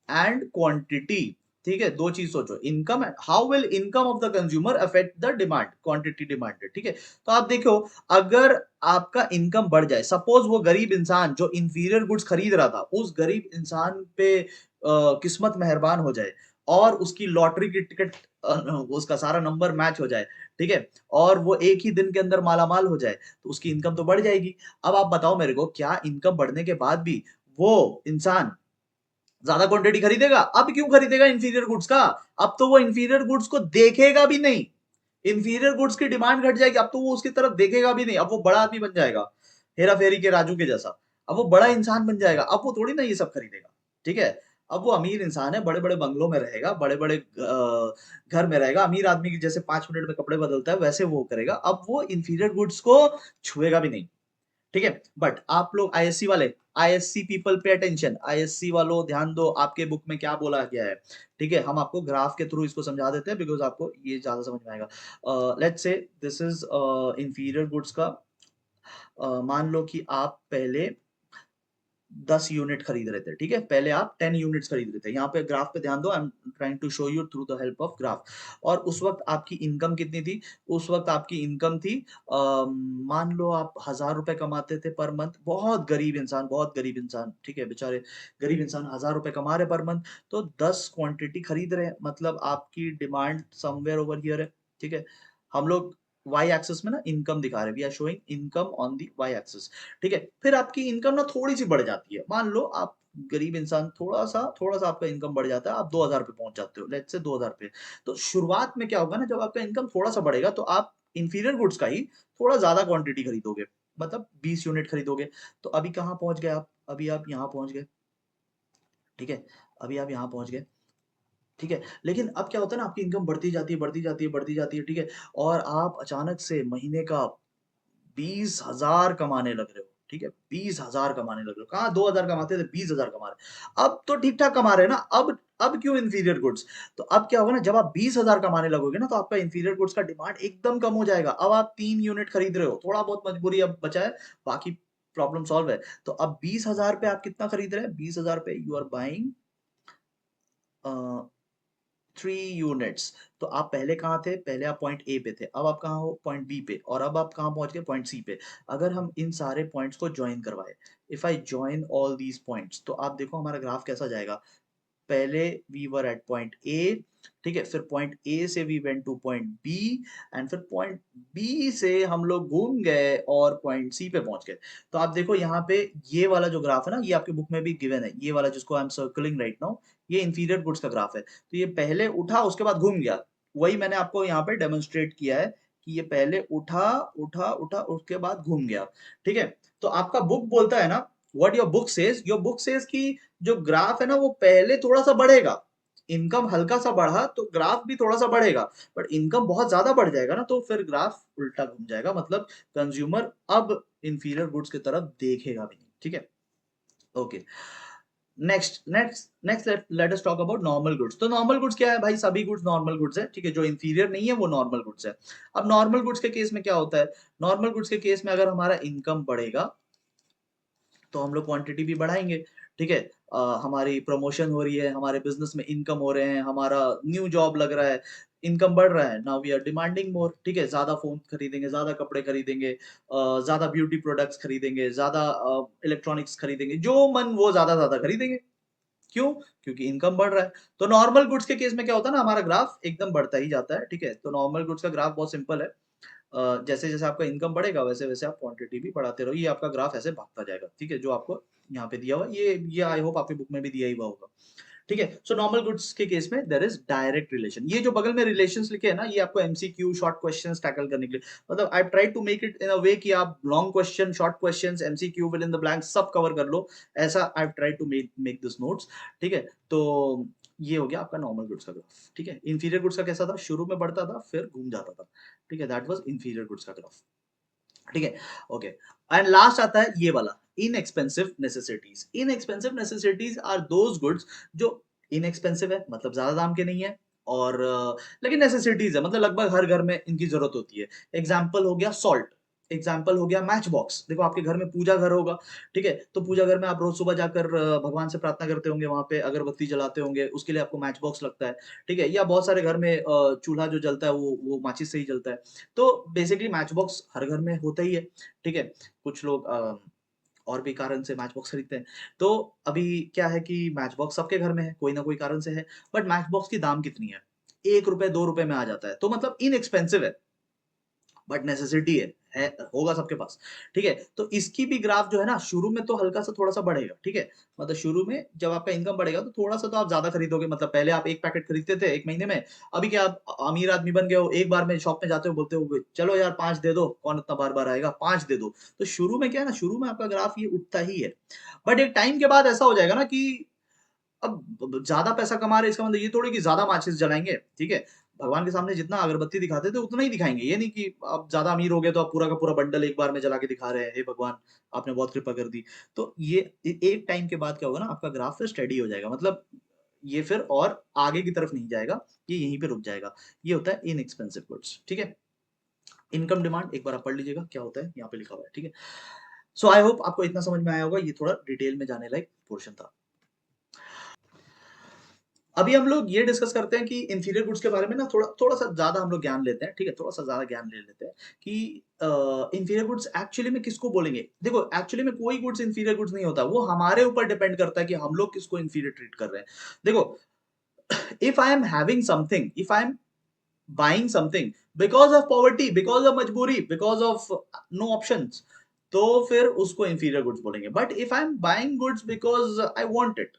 S1: एंड क्वांटिटी। ठीक है, दो चीज सोचो, income and how will income of the consumer affect the demand, quantity demanded. ठीक है, तो आप देखो, अगर आपका इनकम बढ़ जाए, सपोज वो गरीब इंसान जो इंफीरियर गुड्स खरीद रहा था, उस गरीब इंसान पे किस्मत मेहरबान हो जाए और उसकी लॉटरी की टिकट, उसका सारा नंबर मैच हो जाए, ठीक है, और वो एक ही दिन के अंदर मालामाल हो जाए, तो उसकी इनकम तो बढ़ जाएगी। अब आप बताओ मेरे को, क्या इनकम बढ़ने के बाद भी वो इंसान ज्यादा क्वांटिटी खरीदेगा? अब क्यों खरीदेगा इंफीरियर गुड्स का? अब तो वो इंफीरियर गुड्स को देखेगा भी नहीं। इंफीरियर गुड्स की डिमांड घट जाएगी, अब तो वो उसकी तरफ देखेगा भी नहीं। अब वो बड़ा आदमी बन जाएगा, हेरा फेरी के राजू के जैसा। अब वो बड़ा इंसान बन जाएगा, अब वो थोड़ी ना ये सब खरीदेगा। ठीक है, अब वो अमीर इंसान है, बड़े बड़े बंगलों में रहेगा, बड़े बड़े घर में रहेगा, अमीर आदमी की जैसे 5 मिनट में कपड़े बदलता है वैसे वो करेगा। अब वो इंफीरियर गुड्स को छुएगा भी नहीं। ठीक है, बट आप लोग आईएससी वाले, ISC people pay attention, ISC वालों ध्यान दो, आपके बुक में क्या बोला गया है। ठीक है, हम आपको ग्राफ के थ्रू इसको समझा देते हैं बिकॉज आपको ये ज्यादा समझ में आएगा। Let's say this is inferior goods का, मान लो कि आप पहले 10 यूनिट खरीद रहे थे। ठीक है, पहले आप 10 यूनिट्स खरीद रहे थे। यहाँ पे ग्राफ पे ध्यान दो, I am trying to show you through the help of graph. और उस वक्त आपकी इनकम कितनी थी? उस वक्त आपकी इनकम थी, मान लो आप 1000 रुपए कमाते थे पर मंथ। बहुत गरीब इंसान, बहुत गरीब इंसान, ठीक है, बेचारे गरीब इंसान 1000 रुपए कमा रहे पर मंथ, तो 10 क्वांटिटी खरीद रहे हैं, मतलब आपकी डिमांड समवेयर ओवर हियर है। ठीक है, हम लोग वाई एक्सिस में ना इनकम दिखा रहे हैं, we are showing income on the Y axis. ठीक है, फिर आपकी इनकम ना थोड़ी सी बढ़ जाती है। मान लो आप गरीब इंसान, थोड़ा सा आपका इनकम बढ़ जाता है, आप 2000 पे पहुंच जाते हो, लेट्स से 2000 पे। तो शुरुआत में क्या होगा ना, जब आपका इनकम थोड़ा सा बढ़ेगा तो आप इंफीरियर गुड्स का ही थोड़ा ज्यादा क्वांटिटी खरीदोगे, मतलब 20 यूनिट खरीदोगे। तो अभी कहाँ पहुंच गए आप? अभी आप यहाँ पहुंच गए। ठीक है, अभी आप यहाँ पहुंच गए। ठीक है, लेकिन अब क्या होता है ना, आपकी इनकम बढ़ती जाती है, बढ़ती जाती है, बढ़ती जाती है। ठीक है, और आप अचानक से महीने का 20,000 कमाने लग रहे हो। ठीक है, 20,000 कमाने लग रहे हो। कहाँ 2000 कमाते थे, 20,000 कमा रहे। अब तो ठीक ठाक कमा रहे हैं ना। अब क्यों इंफीरियर गुड्स? तो अब क्या होगा ना, जब आप 20,000 कमाने लगोगे ना, तो आपका इंफीरियर गुड्स का डिमांड एकदम कम हो जाएगा। अब आप 3 यूनिट खरीद रहे हो, थोड़ा बहुत मजबूरी अब बचा है, बाकी प्रॉब्लम सॉल्व है। तो अब 20,000 पे आप कितना खरीद रहे हैं? 20,000 पे यू आर बाइंग 3 यूनिट्स। तो आप पहले कहाँ थे? पहले आप पॉइंट ए पे थे, अब आप कहाँ हो? पॉइंट बी पे, और अब आप कहाँ पहुंच गए? पॉइंट सी पे। अगर हम इन सारे पॉइंट्स को ज्वाइन करवाए, if I join all these points, तो आप देखो हमारा ग्राफ कैसा जाएगा। पहले we were at point A, ठीक है, फिर पॉइंट ए से we went to point B, and फिर पॉइंट बी से हम लोग घूम गए और पॉइंट सी पे पहुंच गए। तो आप देखो यहाँ पे ये वाला जो ग्राफ है ना, ये आपके बुक में भी गिवन है, ये वाला जिसको I am circling right now, ये इंफीरियर गुड्स का ग्राफ है। तो ये पहले उठा, उसके बाद घूम गया। वही मैंने आपको यहाँ पे डेमोन्स्ट्रेट किया है कि ये पहले उठा उठा उठा, उसके बाद घूम गया। ठीक है, तो आपका बुक बोलता है ना, व्हाट योर बुक सेज कि जो ग्राफ है ना वो पहले थोड़ा सा बढ़ेगा, इनकम हल्का सा बढ़ा तो ग्राफ भी थोड़ा सा बढ़ेगा, बट इनकम बहुत ज्यादा बढ़ जाएगा ना तो फिर ग्राफ उल्टा घूम जाएगा, मतलब कंज्यूमर अब इंफीरियर गुड्स की तरफ देखेगा भी नहीं। ठीक है, okay. Next let us talk about normal goods. तो नॉर्मल गुड्स क्या है भाई? सभी गुड्स नॉर्मल गुड्स है, ठीक है, जो इंफीरियर नहीं है वो नॉर्मल गुड्स है। अब नॉर्मल गुड्स के केस में क्या होता है? नॉर्मल गुड्स के केस में अगर हमारा इनकम बढ़ेगा तो हम लोग क्वांटिटी भी बढ़ाएंगे। ठीक है, हमारी प्रमोशन हो रही है, हमारे बिजनेस में इनकम हो रहे हैं, हमारा न्यू जॉब लग रहा है, इनकम बढ़ रहा है, now we are demanding more. ठीक है, ज्यादा फोन खरीदेंगे, ज्यादा कपड़े खरीदेंगे, ज्यादा ब्यूटी प्रोडक्ट्स खरीदेंगे, ज्यादा इलेक्ट्रॉनिक्स खरीदेंगे, जो मन वो ज्यादा ज्यादा खरीदेंगे। क्यों? क्योंकि इनकम बढ़ रहा है। तो नॉर्मल गुड्स के केस में क्या होता है ना, हमारा ग्राफ एकदम बढ़ता ही जाता है। ठीक है, तो नॉर्मल गुड्स का ग्राफ बहुत सिंपल है। जैसे जैसे आपका इनकम बढ़ेगा वैसे वैसे आप क्वांटिटी भी बढ़ाते रहो, ये आपका ग्राफ ऐसे भागता जाएगा। ठीक है, जो आपको यहाँ पे दिया हुआ, ये आई होप आपकी बुक में भी दिया ही हुआ होगा। ठीक है, सो नॉर्मल गुड्स के केस में देयर इज डायरेक्ट रिलेशन। ये जो बगल में रिलेशंस लिखे हैं ना, ये आपको एमसीक्यू शॉर्ट क्वेश्चंस टैकल करने के लिए, मतलब I try to make it in a way कि आप long question, short questions, MCQ, fill in the blank सब कवर कर लो। ऐसा I try to make this notes. ठीक है, तो ये हो गया आपका नॉर्मल गुड्स का ग्राफ। ठीक है, इंफीरियर गुड्स का कैसा था? शुरू में बढ़ता था फिर घूम जाता था। ठीक है, दैट वाज इंफीरियर गुड्स का ग्राफ। ठीक है, ओके। एंड लास्ट आता है ये वाला, inexpensive necessities. Inexpensive necessities are those goods जो इनएक्सपेंसिव है, मतलब ज्यादा दाम के नहीं है, और लेकिन नेसेसिटीज है, मतलब लगभग हर घर में इनकी जरूरत होती है। एग्जाम्पल हो गया सॉल्ट, एग्जाम्पल हो गया मैच बॉक्स। देखो आपके घर में पूजा घर होगा, ठीक है, तो पूजा घर में आप रोज सुबह जाकर भगवान से प्रार्थना करते होंगे, वहां पे अगरबत्ती जलाते होंगे, उसके लिए आपको मैच बॉक्स लगता है। ठीक है, या बहुत सारे घर में चूल्हा जो जलता है वो माचिस से ही जलता है। तो बेसिकली मैच बॉक्स हर घर में होता ही है। ठीक है, कुछ लोग और भी कारण से मैच बॉक्स खरीदते हैं। तो अभी क्या है कि मैच बॉक्स सबके घर में है, कोई ना कोई कारण से है, बट मैच बॉक्स की दाम कितनी है? 1 रुपए 2 रुपए में आ जाता है, तो मतलब इनएक्सपेंसिव है, बट नेसेसिटी है, होगा सबके पास। ठीक है, तो इसकी भी ग्राफ जो है ना, शुरू में तो हल्का सा थोड़ा सा बढ़ेगा। ठीक है, मतलब शुरू में जब आपका इनकम बढ़ेगा तो थोड़ा सा तो आप ज्यादा खरीदोगे, मतलब पहले आप एक पैकेट खरीदते थे एक महीने में, अभी क्या आप अमीर आदमी बन गए हो, एक बार में शॉप में जाते हो, बोलते हो चलो यार 5 दे दो, कौन इतना बार बार आएगा, 5 दे दो। तो शुरू में क्या है ना, शुरू में आपका ग्राफ ये उठता ही है, बट एक टाइम के बाद ऐसा हो जाएगा ना कि अब ज्यादा पैसा कमा रहे, इसका मतलब ये थोड़ी कि ज्यादा माचिस जलाएंगे। ठीक है, भगवान के सामने जितना अगरबत्ती दिखाते थे उतना ही दिखाएंगे, ये नहीं कि आप ज्यादा अमीर हो गए तो आप पूरा का पूरा बंडल एक बार में जला के दिखा रहे हैं, हे भगवान आपने बहुत कृपा कर दी। तो ये एक टाइम के बाद क्या होगा ना, आपका ग्राफ फिर स्टेडी हो जाएगा, मतलब ये फिर और आगे की तरफ नहीं जाएगा, ये यहीं पे रुक जाएगा। ये होता है इनएक्सपेंसिव गुड्स। ठीक है, इनकम डिमांड एक बार आप पढ़ लीजिएगा क्या होता है, यहाँ पे लिखा हुआ है। ठीक है, सो आई होप आपको इतना समझ में आया होगा, ये थोड़ा डिटेल में जाने लायक पोर्शन था। अभी हम लोग ये डिस्कस करते हैं कि इंफीरियर गुड्स के बारे में ना थोड़ा थोड़ा सा ज्यादा हम लोग ज्ञान लेते हैं। ठीक है, थोड़ा सा ज्यादा ज्ञान ले लेते हैं कि इंफीरियर गुड्स एक्चुअली में किसको बोलेंगे। देखो एक्चुअली में कोई गुड्स इंफीरियर गुड्स नहीं होता, वो हमारे ऊपर डिपेंड करता है कि हम लोग किसको इंफीरियर ट्रीट कर रहे हैं। देखो, if I am having something, if I am buying something because of poverty, because of मजबूरी, बिकॉज ऑफ नो ऑप्शंस, तो फिर उसको इंफीरियर गुड्स बोलेंगे। But if I am buying goods because I want it,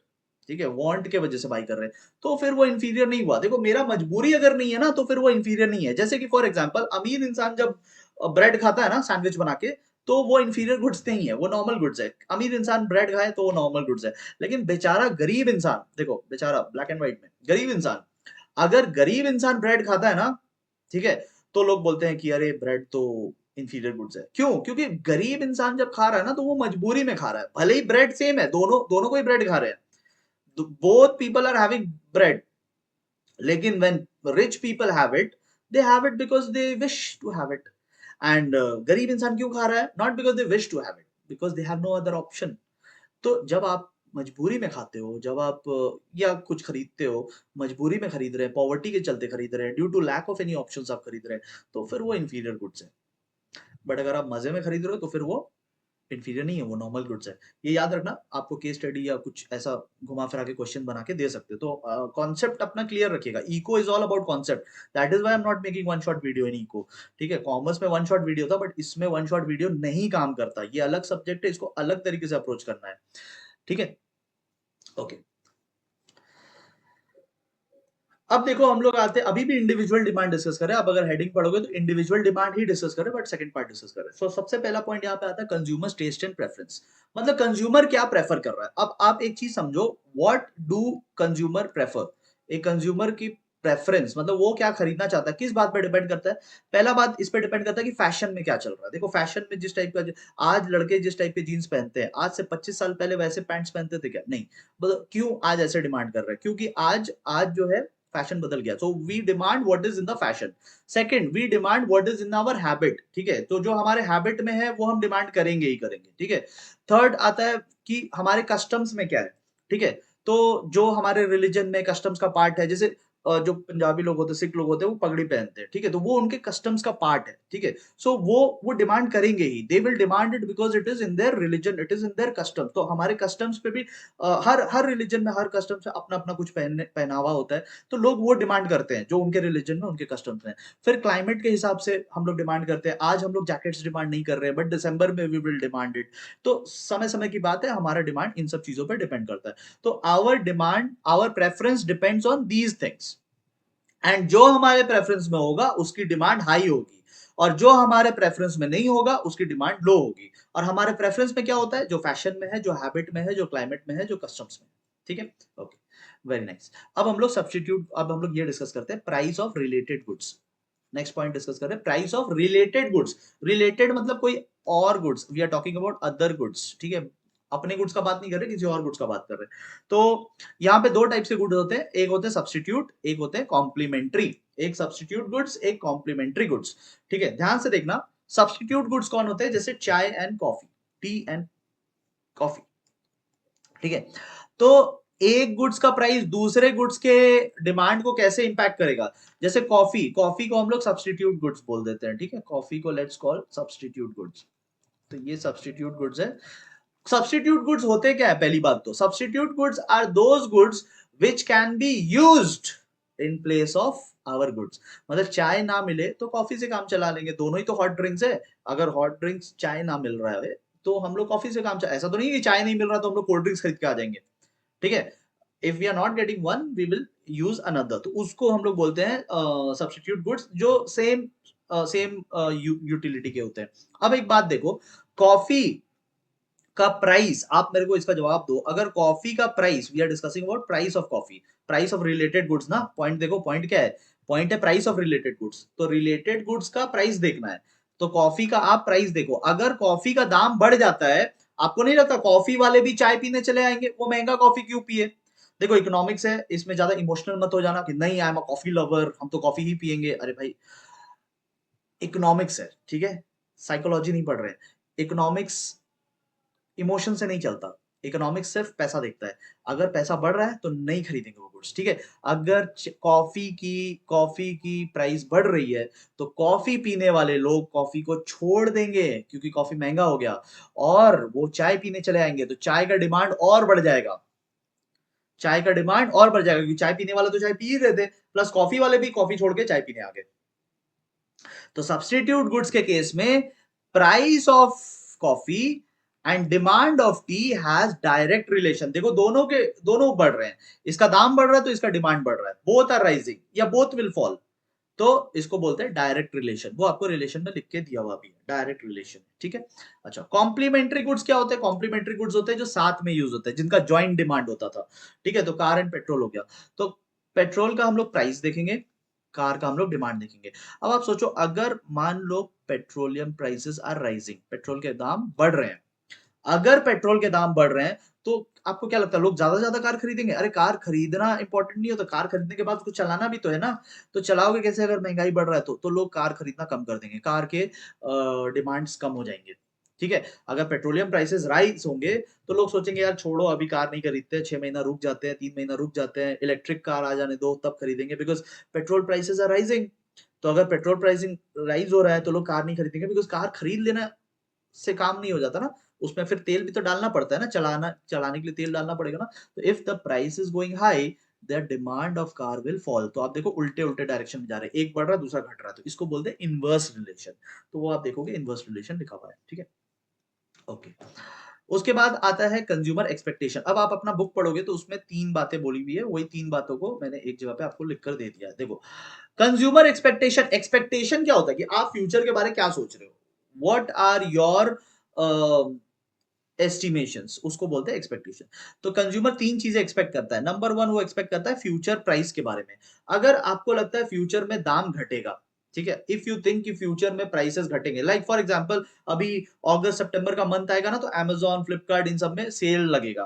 S1: ठीक है, want के वजह से बाई कर रहे हैं, तो फिर वो इंफीरियर नहीं हुआ। देखो मेरा मजबूरी अगर नहीं है ना तो फिर वो इंफीरियर नहीं है। जैसे कि फॉर एग्जांपल अमीर इंसान जब ब्रेड खाता है ना सैंडविच बना के, तो वो इंफीरियर गुड्स नहीं है, वो नॉर्मल गुड्स है। अमीर इंसान ब्रेड खाए तो वो नॉर्मल गुड्स है। लेकिन बेचारा गरीब इंसान, देखो बेचारा ब्लैक एंड व्हाइट में गरीब इंसान, अगर गरीब इंसान ब्रेड खाता है ना, ठीक है, तो लोग बोलते हैं कि अरे ब्रेड तो इंफीरियर गुड्स है। क्यों? क्योंकि गरीब इंसान जब खा रहा है ना तो वो मजबूरी में खा रहा है, भले ही ब्रेड सेम है, दोनों दोनों को ही ब्रेड खा रहे हैं, both people are having bread, लेकिन when rich people have it, they have it because they wish to have it, and गरीब इंसान क्यों खा रहा है? not because they wish to have it, because they have no other option. तो जब आप मजबूरी में खाते हो, जब आप या कुछ खरीदते हो, मजबूरी में खरीद रहे हैं, पॉवर्टी के चलते खरीद रहे हैं, due to lack of any options आप खरीद रहे हैं, तो फिर वो इंफीरियर गुड्स है। बट अगर आप मजे में खरीद रहे हो तो फिर वो इंफीरियर नहीं है, वो नॉर्मल गुड्स है। ये याद रखना, आपको केस स्टडी या कुछ ऐसा घुमा फिरा के क्वेश्चन बना के दे सकते हो। तो कॉन्सेप्ट अपना क्लियर रखिएगा। Eco is all about concept, that is why I am not making one shot video in eco. ठीक है, कॉमर्स में वन शॉट वीडियो था, बट इसमें वन शॉट वीडियो नहीं काम करता। ये अलग सब्जेक्ट है, इसको अलग तरीके से अप्रोच करना है। ठीक है, ओके। अब देखो हम लोग आते हैं, अभी भी इंडिविजुअल डिमांड डिस्कस करें। अब अगर हेडिंग पढ़ोगे तो इंडिविजुअल डिमांड ही डिस्कस करें, बट सेकंड पार्ट डिस्कस करें। सो सबसे पहला पॉइंट यहाँ पे आता है कंज्यूमर टेस्ट एंड प्रेफरेंस। मतलब कंज्यूमर क्या प्रेफर कर रहा है। अब आप एक चीज समझो, व्हाट डू कंज्यूमर प्रेफर। एक कंज्यूमर की प्रेफरेंस मतलब वो क्या खरीदना चाहता है, किस बात पे डिपेंड करता है। पहला बात इस पे डिपेंड करता है कि फैशन में क्या चल रहा है। देखो फैशन में जिस टाइप का आज लड़के जिस टाइप के जीन्स पहनते हैं, आज से 25 साल पहले वैसे पैंट्स पहनते थे क्या? नहीं। मतलब क्यों आज ऐसे डिमांड कर रहे हैं? क्योंकि आज आज जो है फैशन बदल गया। So we demand what is in the fashion. Second, we demand what is in our habit. ठीक है, तो जो हमारे हैबिट में है वो हम डिमांड करेंगे ही करेंगे। ठीक है। थर्ड आता है कि हमारे कस्टम्स में क्या है। ठीक है, तो जो हमारे रिलीजन में कस्टम्स का पार्ट है, जैसे जो पंजाबी लोग होते हैं, सिख लोग होते हैं, वो पगड़ी पहनते हैं। ठीक है, तो वो उनके कस्टम्स का पार्ट है। ठीक है, सो वो डिमांड करेंगे ही। They will demand it because it is in their religion, it is in their custom. तो हमारे कस्टम्स पे भी हर हर रिलीजन में हर कस्टम से अपना अपना कुछ पहनावा होता है। तो लोग वो डिमांड करते हैं जो उनके रिलीजन में उनके कस्टम्स में। फिर क्लाइमेट के हिसाब से हम लोग डिमांड करते हैं। आज हम लोग जैकेट्स डिमांड नहीं कर रहे हैं, बट दिसंबर में वी विल डिमांड इट। तो समय समय की बात है, हमारा डिमांड इन सब चीजों पर डिपेंड करता है। तो our demand, our preference depends on these things. And जो हमारे प्रेफरेंस में होगा उसकी डिमांड हाई होगी, और जो हमारे प्रेफरेंस में नहीं होगा उसकी डिमांड लो होगी। और हमारे प्रेफरेंस में क्या होता है? जो फैशन में है, जो हैबिट में है, जो क्लाइमेट में है, जो कस्टम्स में है। ठीक है, ओके, वेरी नाइस। अब हम लोग सब्स्टिट्यूट, अब हम लोग ये डिस्कस करते हैं price of related goods. Next point discuss करें, price of related goods. Related मतलब कोई और goods, we are talking about other goods. ठीक है, अपने गुड्स का बात नहीं कर रहे, किसी और गुड्स का बात कर रहे हैं। तो यहाँ पे दो टाइप से गुड्स होते हैं, एक होते हैं सब्स्टिट्यूट, एक होते हैं कॉम्प्लीमेंट्री। एक सब्स्टिट्यूट गुड्स, एक कॉम्प्लीमेंट्री गुड्स। ठीक है, ध्यान से देखना। सब्स्टिट्यूट गुड्स कौन होते हैं? जैसे चाय and coffee, T and coffee. ठीक है, तो एक गुड्स का प्राइस दूसरे गुड्स के डिमांड को कैसे इंपैक्ट करेगा? जैसे कॉफी, कॉफी को हम लोग सब्स्टिट्यूट गुड्स बोल देते हैं। ठीक है, कॉफी को लेट्स कॉल सब्स्टिट्यूट गुड्स। तो ये सब्स्टिट्यूट गुड्स है। सब्स्टिट्यूट गुड्स होते क्या है? पहली बात तो substitute goods are those goods which can be used in place of our goods. मतलब चाय ना मिले तो कॉफी से काम चला लेंगे, दोनों ही तो हॉट ड्रिंक्स है। अगर हॉट ड्रिंक्स चाय ना मिल रहा है तो हम लोग कॉफी से काम चला, ऐसा तो नहीं कि चाय नहीं मिल रहा तो हम लोग कोल्ड ड्रिंक्स खरीद के आ जाएंगे। ठीक है, if we are not getting one we will use another, तो उसको हम लोग बोलते हैं सब्स्टिट्यूट गुड्स, जो सेम सेम यूटिलिटी के होते हैं। अब एक बात देखो, कॉफी का प्राइस, आप मेरे को इसका जवाब दो। अगर कॉफी का price, we are discussing about price of coffee, price of related goods ना। पॉइंट देखो, पॉइंट क्या है? पॉइंट है प्राइस ऑफ रिलेटेड गुड्स। तो रिलेटेड गुड्स का प्राइस देखना है। तो कॉफी का आप प्राइस देखो, अगर कॉफी का दाम बढ़ जाता है, आपको नहीं लगता कॉफी वाले भी चाय पीने चले आएंगे? वो महंगा कॉफी क्यों पिए? देखो इकोनॉमिक्स है, इसमें ज्यादा इमोशनल मत हो जाना कि नहीं I am a coffee lover, हम तो कॉफी ही पियेंगे। अरे भाई, इकोनॉमिक्स है, ठीक है, साइकोलॉजी नहीं पढ़ रहे। इकोनॉमिक्स इमोशन से नहीं चलता। इकोनॉमिक्स सिर्फ पैसा देखता है। अगर पैसा बढ़ रहा है तो नहीं खरीदेंगे वो गुड्स। ठीक है, अगर कॉफी की प्राइस बढ़ रही है तो कॉफी पीने वाले लोग कॉफी को छोड़ देंगे, क्योंकि कॉफी महंगा हो गया, और वो चाय पीने चले आएंगे। तो चाय का डिमांड और बढ़ जाएगा, चाय का डिमांड और बढ़ जाएगा, क्योंकि चाय पीने वाले तो चाय पी ही रहे थे, प्लस कॉफी वाले भी कॉफी छोड़ के चाय पीने आ गए। तो सब्स्टिट्यूट गुड्स के केस में price of coffee and demand of T has direct relation. देखो दोनों बढ़ रहे हैं, इसका दाम बढ़ रहा है तो इसका डिमांड बढ़ रहा है, बोथ आर राइजिंग या बोथ विल फॉल। तो इसको बोलते हैं डायरेक्ट रिलेशन। वो आपको रिलेशन में लिख के दिया हुआ भी है, डायरेक्ट रिलेशन। ठीक है, अच्छा, कॉम्प्लीमेंट्री गुड्स क्या होते हैं? कॉम्प्लीमेंट्री गुड्स होते हैं जो साथ में यूज होते हैं, जिनका ज्वाइंट डिमांड होता था। ठीक है, तो कार एंड पेट्रोल हो गया। तो पेट्रोल का हम लोग प्राइस देखेंगे, कार का हम लोग डिमांड देखेंगे। अब आप सोचो, अगर मान लो petroleum prices are rising, petrol के दाम बढ़ रहे हैं, अगर पेट्रोल के दाम बढ़ रहे हैं तो आपको क्या लगता है लोग ज्यादा ज्यादा कार खरीदेंगे? अरे कार खरीदना इंपॉर्टेंट नहीं होता, कार खरीदने के बाद उसको चलाना भी तो है ना। तो चलाओगे कैसे अगर महंगाई बढ़ रहा है? तो लोग कार खरीदना कम कर देंगे, कार के डिमांड्स कम हो जाएंगे। ठीक है, अगर पेट्रोलियम प्राइसेस राइज होंगे तो लोग सोचेंगे यार छोड़ो अभी कार नहीं खरीदते, 6 महीना रुक जाते हैं, 3 महीना रुक जाते हैं, इलेक्ट्रिक कार आ जाने दो तब खरीदेंगे, because petrol prices are rising. तो अगर पेट्रोल प्राइसिंग राइज हो रहा है तो लोग कार नहीं खरीदेंगे, बिकॉज कार खरीद लेना से काम नहीं हो जाता ना, उसमें फिर तेल भी तो डालना पड़ता है ना, चलाने के लिए तेल डालना पड़ेगा ना। तो if the price is going high, the demand of car will fall. तो आप देखो उल्टे उल्टे डायरेक्शन में जा रहे हैं, एक बढ़ रहा है दूसरा घट रहा है, तो इसको बोलते हैं इनवर्स रिलेशन। तो वो आप देखोगे इनवर्स रिलेशन लिखा हुआ है, ठीक है। ओके, उसके बाद आता है कंज्यूमर एक्सपेक्टेशन। अब आप अपना बुक पढ़ोगे तो उसमें 3 बातें बोली हुई है, वही 3 बातों को मैंने एक जगह पे आपको लिखकर दे दिया है। देखो, कंज्यूमर एक्सपेक्टेशन, एक्सपेक्टेशन क्या होता है कि आप फ्यूचर के बारे में क्या सोच रहे हो, व्हाट आर योर एस्टिमेशंस, उसको बोलते हैं एक्सपेक्टेशन। तो कंज्यूमर 3 चीजें एक्सपेक्ट करता है। नंबर 1 वो एक्सपेक्ट करता है फ्यूचर प्राइस के बारे में। अगर आपको लगता है फ्यूचर में दाम घटेगा, ठीक है, इफ यू थिंक कि फ्यूचर में प्राइसेस घटेंगे, लाइक फॉर एग्जांपल अभी अगस्त सितंबर का मंथ आएगा ना, तो अमेजॉन फ्लिपकार्ट इन सब में सेल लगेगा।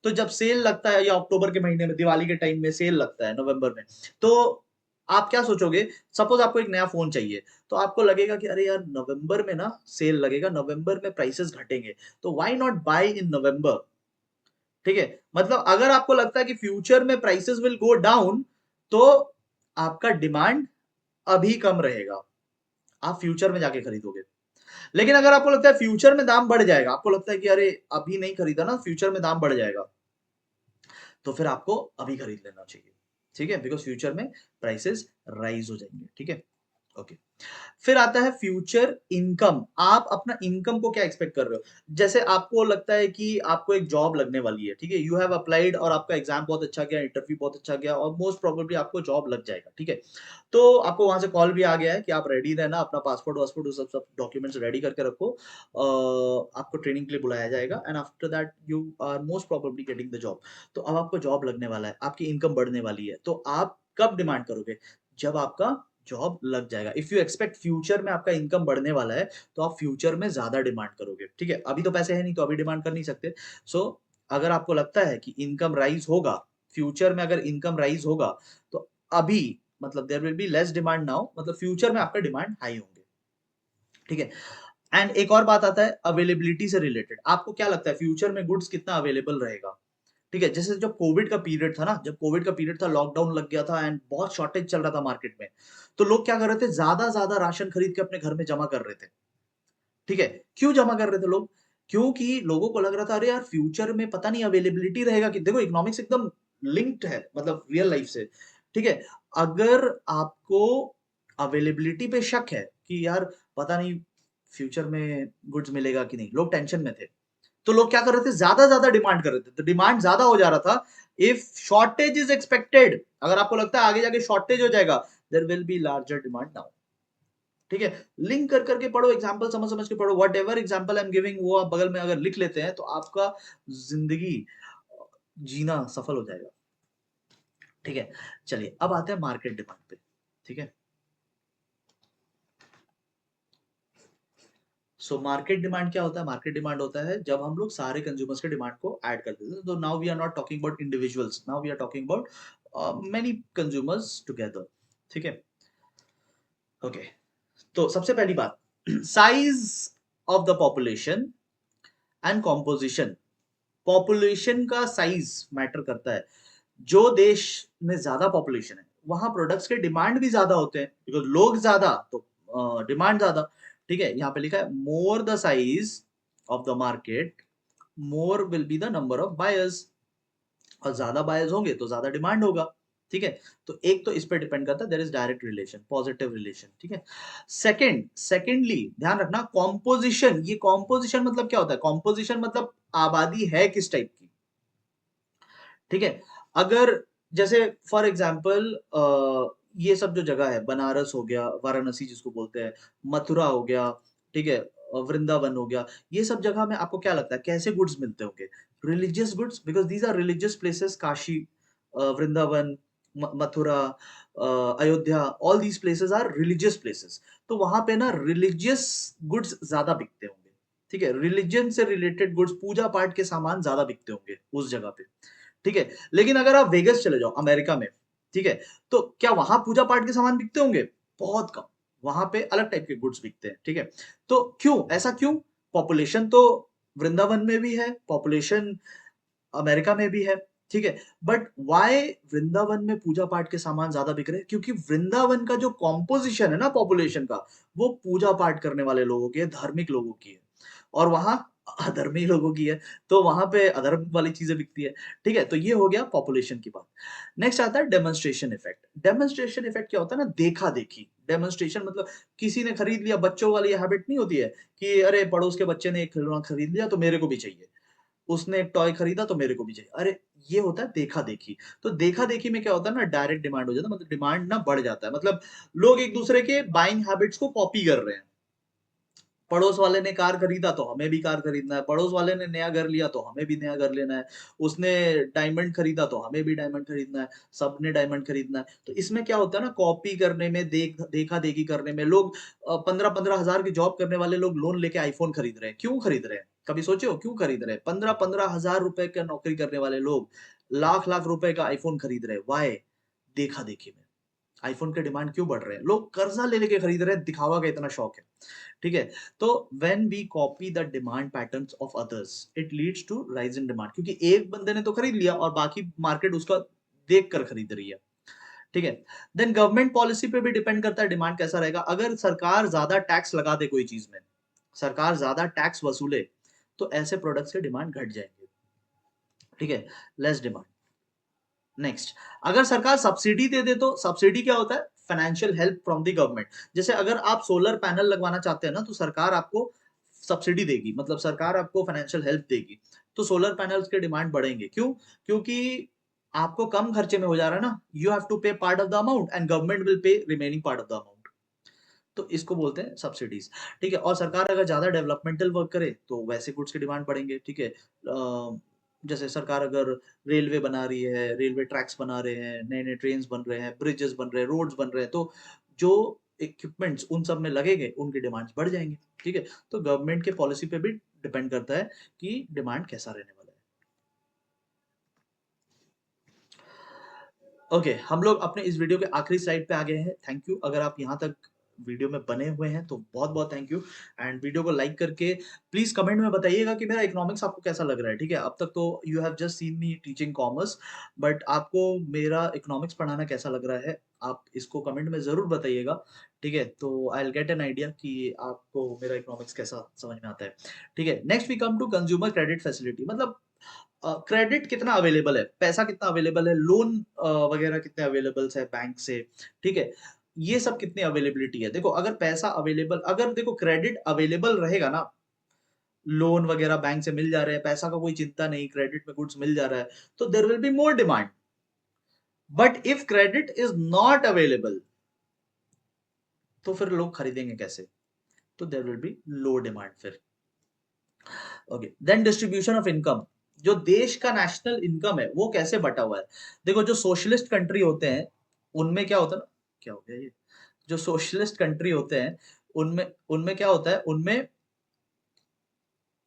S1: तो जब सेल लगता है, या अक्टूबर के महीने में दिवाली के टाइम में सेल लगता है, नवंबर में, तो आप क्या सोचोगे, सपोज आपको एक नया फोन चाहिए, तो आपको लगेगा कि अरे यार नवंबर में ना सेल लगेगा, नवंबर में प्राइसेस घटेंगे, तो व्हाई नॉट बाय इन नवंबर। ठीक है, मतलब अगर आपको लगता है कि फ्यूचर में प्राइसेस विल गो डाउन, तो आपका डिमांड अभी कम रहेगा, आप फ्यूचर में जाके खरीदोगे। लेकिन अगर आपको लगता है फ्यूचर में दाम बढ़ जाएगा, आपको लगता है कि अरे अभी नहीं खरीदा ना, फ्यूचर में दाम बढ़ जाएगा, तो फिर आपको अभी खरीद लेना चाहिए, ठीक है, बिकॉज फ्यूचर में प्राइसेस राइज हो जाएंगे, ठीक है। ओके, फिर आता है फ्यूचर इनकम। आप अपना इनकम को क्या एक्सपेक्ट कर रहे हो, जैसे आपको लगता है कि आपको एक जॉब लगने वाली है, ठीक है, यू हैव अप्लाइड और आपका एग्जाम बहुत अच्छा गया, इंटरव्यू बहुत अच्छा गया और मोस्ट प्रोबेबली आपको जॉब लग जाएगा, ठीक है। तो आपको वहां से कॉल भी आ गया है कि आप रेडी रहना, अपना पासपोर्ट वासपोर्ट सब सब डॉक्यूमेंट्स रेडी करके रखो, आपको ट्रेनिंग के लिए बुलाया जाएगा, and after that you are most probably getting the job. तो अब आपको जॉब लगने वाला है, आपकी इनकम बढ़ने वाली है, तो आप कब डिमांड करोगे, जब आपका जॉब लग जाएगा। इफ यू एक्सपेक्ट फ्यूचर में आपका इनकम बढ़ने वाला है, तो आप फ्यूचर में ज्यादा डिमांड करोगे, ठीक है। अभी तो पैसे है नहीं, तो अभी डिमांड कर नहीं सकते। सो अगर आपको लगता है कि इनकम राइज होगा, फ्यूचर में अगर इनकम राइज होगा, तो अभी मतलब there will be less demand now, मतलब फ्यूचर में आपका डिमांड हाई होंगे, ठीक है। एंड एक और बात आता है अवेलेबिलिटी से रिलेटेड। आपको क्या लगता है फ्यूचर में गुड्स कितना अवेलेबल रहेगा, ठीक है। जैसे जब कोविड का पीरियड था ना, जब कोविड का पीरियड था, लॉकडाउन लग गया था एंड बहुत शॉर्टेज चल रहा था मार्केट में, तो लोग क्या कर रहे थे, ज्यादा ज्यादा राशन खरीद के अपने घर में जमा कर रहे थे, ठीक है। क्यों जमा कर रहे थे लोग, क्योंकि लोगों को लग रहा था अरे यार फ्यूचर में पता नहीं अवेलेबिलिटी रहेगा कि, देखो इकोनॉमिक्स एकदम लिंक्ड है मतलब रियल लाइफ से, ठीक है। अगर आपको अवेलेबिलिटी पे शक है कि यार पता नहीं फ्यूचर में गुड्स मिलेगा कि नहीं, लोग टेंशन में थे, तो लोग क्या कर रहे थे, ज्यादा ज्यादा डिमांड कर रहे थे, तो डिमांड ज्यादा हो जा रहा था। इफ शॉर्टेज इज एक्सपेक्टेड, अगर आपको लगता है आगे जाके शॉर्टेज हो जाएगा, there will be larger demand now, ठीक है। लिंक कर करके पढ़ो, एग्जांपल समझ समझ के पढ़ो, what ever example I am giving वो आप बगल में अगर लिख लेते हैं, तो आपका जिंदगी जीना सफल हो जाएगा, ठीक है। चलिए अब आते हैं मार्केट डिमांड पे, ठीक है। सो मार्केट डिमांड क्या होता है, मार्केट डिमांड होता है जब हम लोग सारे कंज्यूमर्स के डिमांड को ऐड कर देते हैं। तो now we are not talking about individuals, now we are talking about many consumers together, ठीक है। ओके, तो सबसे पहली बात, size of the population and composition. Population का साइज मैटर करता है। जो देश में ज्यादा पॉपुलेशन है, वहां प्रोडक्ट्स के डिमांड भी ज्यादा होते हैं, बिकॉज लोग ज्यादा तो डिमांड ज्यादा, ठीक है। यहाँ पे लिखा है more the size of the market, more will be the number of buyers, और ज्यादा बायर्स होंगे तो ज्यादा डिमांड होगा, ठीक है। तो एक तो इस पे डिपेंड करता है, there is direct relation, positive relation, ठीक है। सेकेंडली ध्यान रखना कॉम्पोजिशन। ये कॉम्पोजिशन मतलब क्या होता है, कॉम्पोजिशन मतलब आबादी है किस टाइप की, ठीक है। अगर जैसे फॉर एग्जाम्पल ये सब जो जगह है, बनारस हो गया, वाराणसी जिसको बोलते हैं, मथुरा हो गया, ठीक है, वृंदावन हो गया, ये सब जगह में आपको क्या लगता है कैसे गुड्स मिलते होंगे, religious goods, because these are religious places, Kashi, Vrindavan, Mathura, Ayodhya, all these places are religious places. तो वहां पे ना रिलीजियस गुड्स ज्यादा बिकते होंगे, ठीक है। रिलीजन से रिलेटेड गुड्स, पूजा पाठ के सामान ज्यादा बिकते होंगे उस जगह पे, ठीक है। लेकिन अगर आप वेगस चले जाओ अमेरिका में, ठीक है, तो क्या वहां पूजा पाठ के सामान बिकते होंगे, बहुत कम, वहां पे अलग टाइप के गुड्स बिकते हैं, ठीक है। तो क्यों, ऐसा क्यों, पॉपुलेशन तो वृंदावन में भी है, पॉपुलेशन अमेरिका में भी है, ठीक है। बट वाई वृंदावन में पूजा पाठ के सामान ज्यादा बिक रहे हैं? क्योंकि वृंदावन का जो कॉम्पोजिशन है ना पॉपुलेशन का, वो पूजा पाठ करने वाले लोगों की है, धार्मिक लोगों की है, और वहां अधर्मी लोगों की है, तो वहां पे अधर्म वाली चीजें बिकती है, ठीक है। तो ये हो गया पॉपुलेशन की बात। नेक्स्ट आता है डेमोन्स्ट्रेशन इफेक्ट। डेमोन्स्ट्रेशन इफेक्ट क्या होता है ना, देखा देखी। डेमोन्स्ट्रेशन मतलब किसी ने खरीद लिया, बच्चों वाली हैबिट नहीं होती है कि अरे पड़ोस के बच्चे ने एक खिलौना खरीद लिया तो मेरे को भी चाहिए, उसने एक टॉय खरीदा तो मेरे को भी चाहिए, अरे ये होता है देखा देखी। तो देखा देखी में क्या होता है ना, डायरेक्ट डिमांड हो जाता है, मतलब डिमांड ना बढ़ जाता है, मतलब लोग एक दूसरे के बाइंग हैबिट्स को कॉपी कर रहे हैं। पड़ोस वाले ने कार खरीदा तो हमें भी कार खरीदना है, पड़ोस वाले ने नया घर लिया तो हमें भी नया घर लेना है, उसने डायमंड खरीदा तो हमें भी डायमंड खरीदना है, सबने डायमंड खरीदना है। तो इसमें क्या होता है ना, कॉपी करने में, देखा देखी करने में, लोग 15-15 हजार की जॉब करने वाले लोग लोन लेके आईफोन खरीद रहे हैं। क्यों खरीद रहे हैं? कभी सोचे हो क्यों खरीद रहे हैं? 15-15 हजार रुपए का नौकरी करने वाले लोग लाख लाख रुपए का आईफोन खरीद रहे हैं, वाई? देखा देखी में। आईफोन के डिमांड क्यों बढ़ रहे हैं? लोग कर्जा ले लेके खरीद रहे हैं, दिखावा का इतना शौक है, ठीक है। तो when we copy the demand patterns of others, it leads to rise in demand, क्योंकि एक बंदे ने तो खरीद लिया और बाकी मार्केट उसका देख कर खरीद रही है, ठीक है। देन गवर्नमेंट पॉलिसी पे भी डिपेंड करता है डिमांड कैसा रहेगा। अगर सरकार ज्यादा टैक्स लगा दे कोई चीज में, सरकार ज्यादा टैक्स वसूले, तो ऐसे प्रोडक्ट्स के डिमांड घट जाएंगे, ठीक है, लेस डिमांड। नेक्स्ट, अगर सरकार सब्सिडी दे दे, तो सब्सिडी क्या होता है? Financial help from the government. जैसे अगर आप सोलर पैनल लगवाना चाहते हैं ना, तो सरकार आपको सब्सिडी देगी, मतलब सरकार आपको फाइनेंशियल हेल्प देगी, तो सोलर पैनल्स के डिमांड बढ़ेंगे। क्यों? क्योंकि आपको कम खर्चे में हो जा रहा है ना, यू हैव टू पे part of the amount and government will pay remaining part of the amount. तो इसको बोलते हैं सब्सिडीज, ठीक है। और सरकार अगर ज्यादा डेवलपमेंटल वर्क करे तो वैसे गुड्स के डिमांड बढ़ेंगे, ठीक है। जैसे सरकार अगर रेलवे बना रही है, रेलवे ट्रैक्स बना रहे हैं, नए नए ट्रेन बन रहे हैं, ब्रिजेस बन रहे हैं, रोड्स बन रहे हैं, तो जो इक्विपमेंट्स उन सब में लगेंगे, उनके डिमांड्स बढ़ जाएंगे, ठीक है। तो गवर्नमेंट के पॉलिसी पे भी डिपेंड करता है कि डिमांड कैसा रहने वाला है। ओके, हम लोग अपने इस वीडियो के आखिरी स्लाइड पे आ गए हैं। थैंक यू, अगर आप यहाँ तक वीडियो में बने हुए हैं तो बहुत बहुत थैंक यू। एंड वीडियो को लाइक करके प्लीज कमेंट में बताइएगा कि मेरा इकोनॉमिक्स आपको कैसा लग रहा है, ठीक है। अब तक तो you have just seen me teaching commerce, but आपको मेरा इकोनॉमिक्स पढ़ाना कैसा लग रहा है, आप इसको कमेंट में जरूर बताइएगा, ठीक है। तो I will get an idea कि आपको मेरा इकोनॉमिक्स कैसा समझ में आता है, ठीक है। Next we come to consumer credit facility, मतलब क्रेडिट कितना अवेलेबल है, पैसा कितना अवेलेबल है, लोन वगैरह कितने अवेलेबल है बैंक से, ठीक है। ये सब कितनी अवेलेबिलिटी है। देखो अगर पैसा अवेलेबल, अगर देखो क्रेडिट अवेलेबल रहेगा ना, लोन वगैरह बैंक से मिल जा रहे हैं, पैसा का कोई चिंता नहीं, क्रेडिट में गुड्स मिल जा रहा है, तो there will be more demand. But if credit is not available, तो फिर लोग खरीदेंगे कैसे? तो there will be low demand फिर। Okay, then distribution of income, जो देश का नेशनल इनकम है वो कैसे बटा हुआ है। देखो जो सोशलिस्ट कंट्री होते हैं, उनमें क्या होता है ना, क्या हो गया ये, जो सोशलिस्ट कंट्री होते हैं उनमें उनमें क्या होता है, उनमें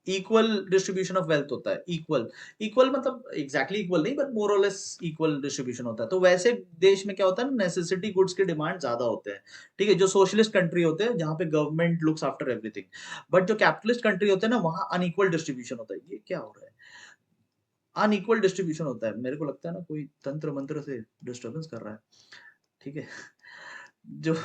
S1: इक्वल डिस्ट्रीब्यूशन ऑफ वेल्थ होता है। इक्वल, इक्वल मतलब एग्जैक्टली इक्वल नहीं, बट मोर और लेस इक्वल डिस्ट्रीब्यूशन होता है। तो वैसे देश में क्या होता है ना, नेसेसिटी गुड्स के डिमांड ज्यादा होते हैं, ठीक है, जो सोशलिस्ट कंट्री होते हैं जहां पे government looks after everything. But जो कैपिटलिस्ट कंट्री होते हैं ना, वहां अनइक्वल डिस्ट्रीब्यूशन होता है। ये क्या हो रहा है? अनइक्वल डिस्ट्रीब्यूशन होता है, मेरे को लगता है ना कोई तंत्र मंत्र से डिस्टर्बेंस कर रहा है, ठीक है। जो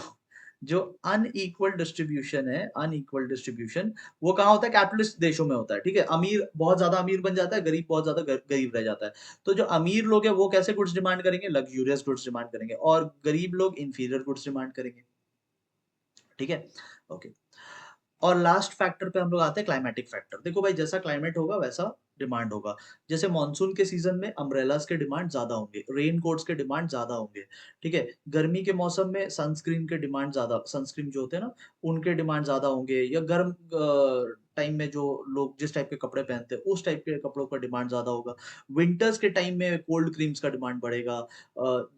S1: जो अनइक्वल डिस्ट्रीब्यूशन है, अनइक्वल डिस्ट्रीब्यूशन, वो कहाँ होता है? कैपिटलिस्ट देशों में होता है, ठीक है। अमीर बहुत ज्यादा अमीर बन जाता है, गरीब बहुत ज्यादा गरीब रह जाता है। तो जो अमीर लोग हैं वो कैसे गुड्स डिमांड करेंगे? लग्जूरियस गुड्स डिमांड करेंगे, और गरीब लोग इंफीरियर गुड्स डिमांड करेंगे, ठीक है। ओके, और लास्ट फैक्टर पे हम लोग आते हैं, क्लाइमेटिक फैक्टर। देखो भाई, जैसा क्लाइमेट होगा वैसा डिमांड होगा। जैसे मानसून के सीजन में अम्ब्रेलास के डिमांड ज्यादा होंगे, रेन कोट्स के डिमांड ज्यादा होंगे, ठीक है। गर्मी के मौसम में सनस्क्रीन के डिमांड ज्यादा, सनस्क्रीन जो होते हैं ना, उनके डिमांड ज्यादा होंगे। या गर्म टाइम में जो लोग जिस टाइप के कपड़े पहनते हैं उस टाइप के कपड़ों का डिमांड ज्यादा होगा। विंटर्स के टाइम में कोल्ड क्रीम्स का डिमांड बढ़ेगा,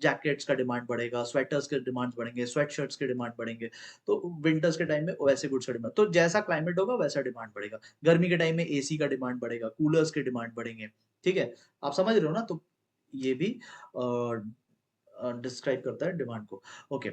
S1: जैकेट्स का डिमांड बढ़ेगा, स्वेटर्स के डिमांड बढ़ेंगे, स्वेट शर्ट्स के डिमांड बढ़ेंगे। तो विंटर्स के टाइम में वैसे गुड्स का डिमांड, तो जैसा क्लाइमेट होगा वैसा डिमांड बढ़ेगा। गर्मी के टाइम में एसी का डिमांड बढ़ेगा, कूलर्स के डिमांड बढ़ेंगे, ठीक है। आप समझ रहे हो ना? तो ये भी डिस्क्राइब करता है डिमांड को। ओके,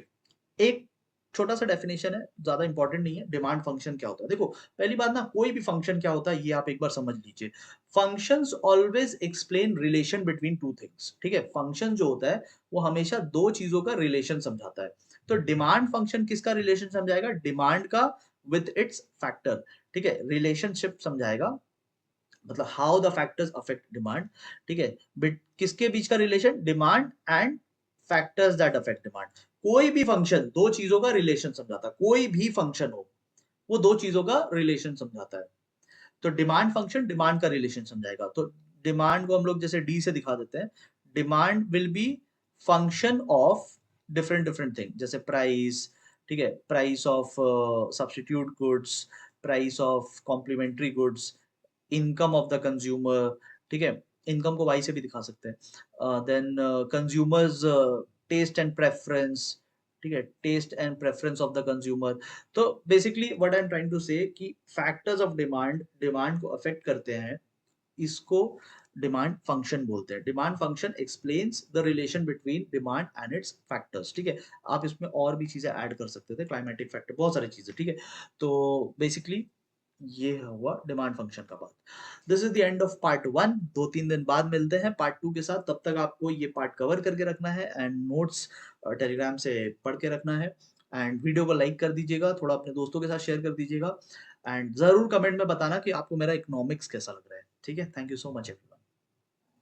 S1: एक छोटा सा डेफिनेशन है, ज्यादा इंपॉर्टेंट नहीं है। डिमांड फंक्शन क्या होता है? देखो, पहली बात ना, कोई भी फंक्शन क्या होता है ये आप एक बार समझ लीजिए। Functions always explain relation between two things. ठीक है, फंक्शन जो होता है वो हमेशा दो चीजों का रिलेशन समझाता है। तो डिमांड फंक्शन किसका रिलेशन समझाएगा? डिमांड का विथ इट्स फैक्टर। ठीक है, रिलेशनशिप समझाएगा, मतलब how the factors affect demand. ठीक है, बिट किसके बीच का relation? Demand and factors that affect demand. कोई भी फंक्शन दो चीजों का रिलेशन समझाता है, कोई भी फंक्शन हो वो दो चीजों का रिलेशन समझाता है। तो डिमांड फंक्शन डिमांड का रिलेशन समझाएगा। तो डिमांड को हम लोग जैसे डी से दिखा देते हैं, demand will be function of different different thing, जैसे प्राइस। ठीक है, price of substitute goods, price of complementary goods, income of the consumer. ठीक है, इनकम को वाई से भी दिखा सकते हैं। Then consumers taste and preference. ठीक है, taste and preference of the consumer. तो basically what I am trying to say कि फैक्टर्स ऑफ डिमांड डिमांड को अफेक्ट करते हैं, इसको डिमांड फंक्शन बोलते हैं। Demand function explains the relation between demand and its factors. ठीक है, आप इसमें और भी चीजें ऐड कर सकते थे, क्लाइमेटिक फैक्टर, बहुत सारी चीजें। ठीक है, तो बेसिकली ये हुआ डिमांड फंक्शन का बात। This is the end of part one. 2-3 दिन बाद मिलते हैं पार्ट टू के साथ। तब तक आपको ये पार्ट कवर करके रखना है एंड नोट्स टेलीग्राम से पढ़ के रखना है। एंड वीडियो को लाइक कर दीजिएगा, थोड़ा अपने दोस्तों के साथ शेयर कर दीजिएगा। एंड जरूर कमेंट में बताना कि आपको मेरा इकोनॉमिक्स कैसा लग रहा है। ठीक है, थैंक यू सो मच।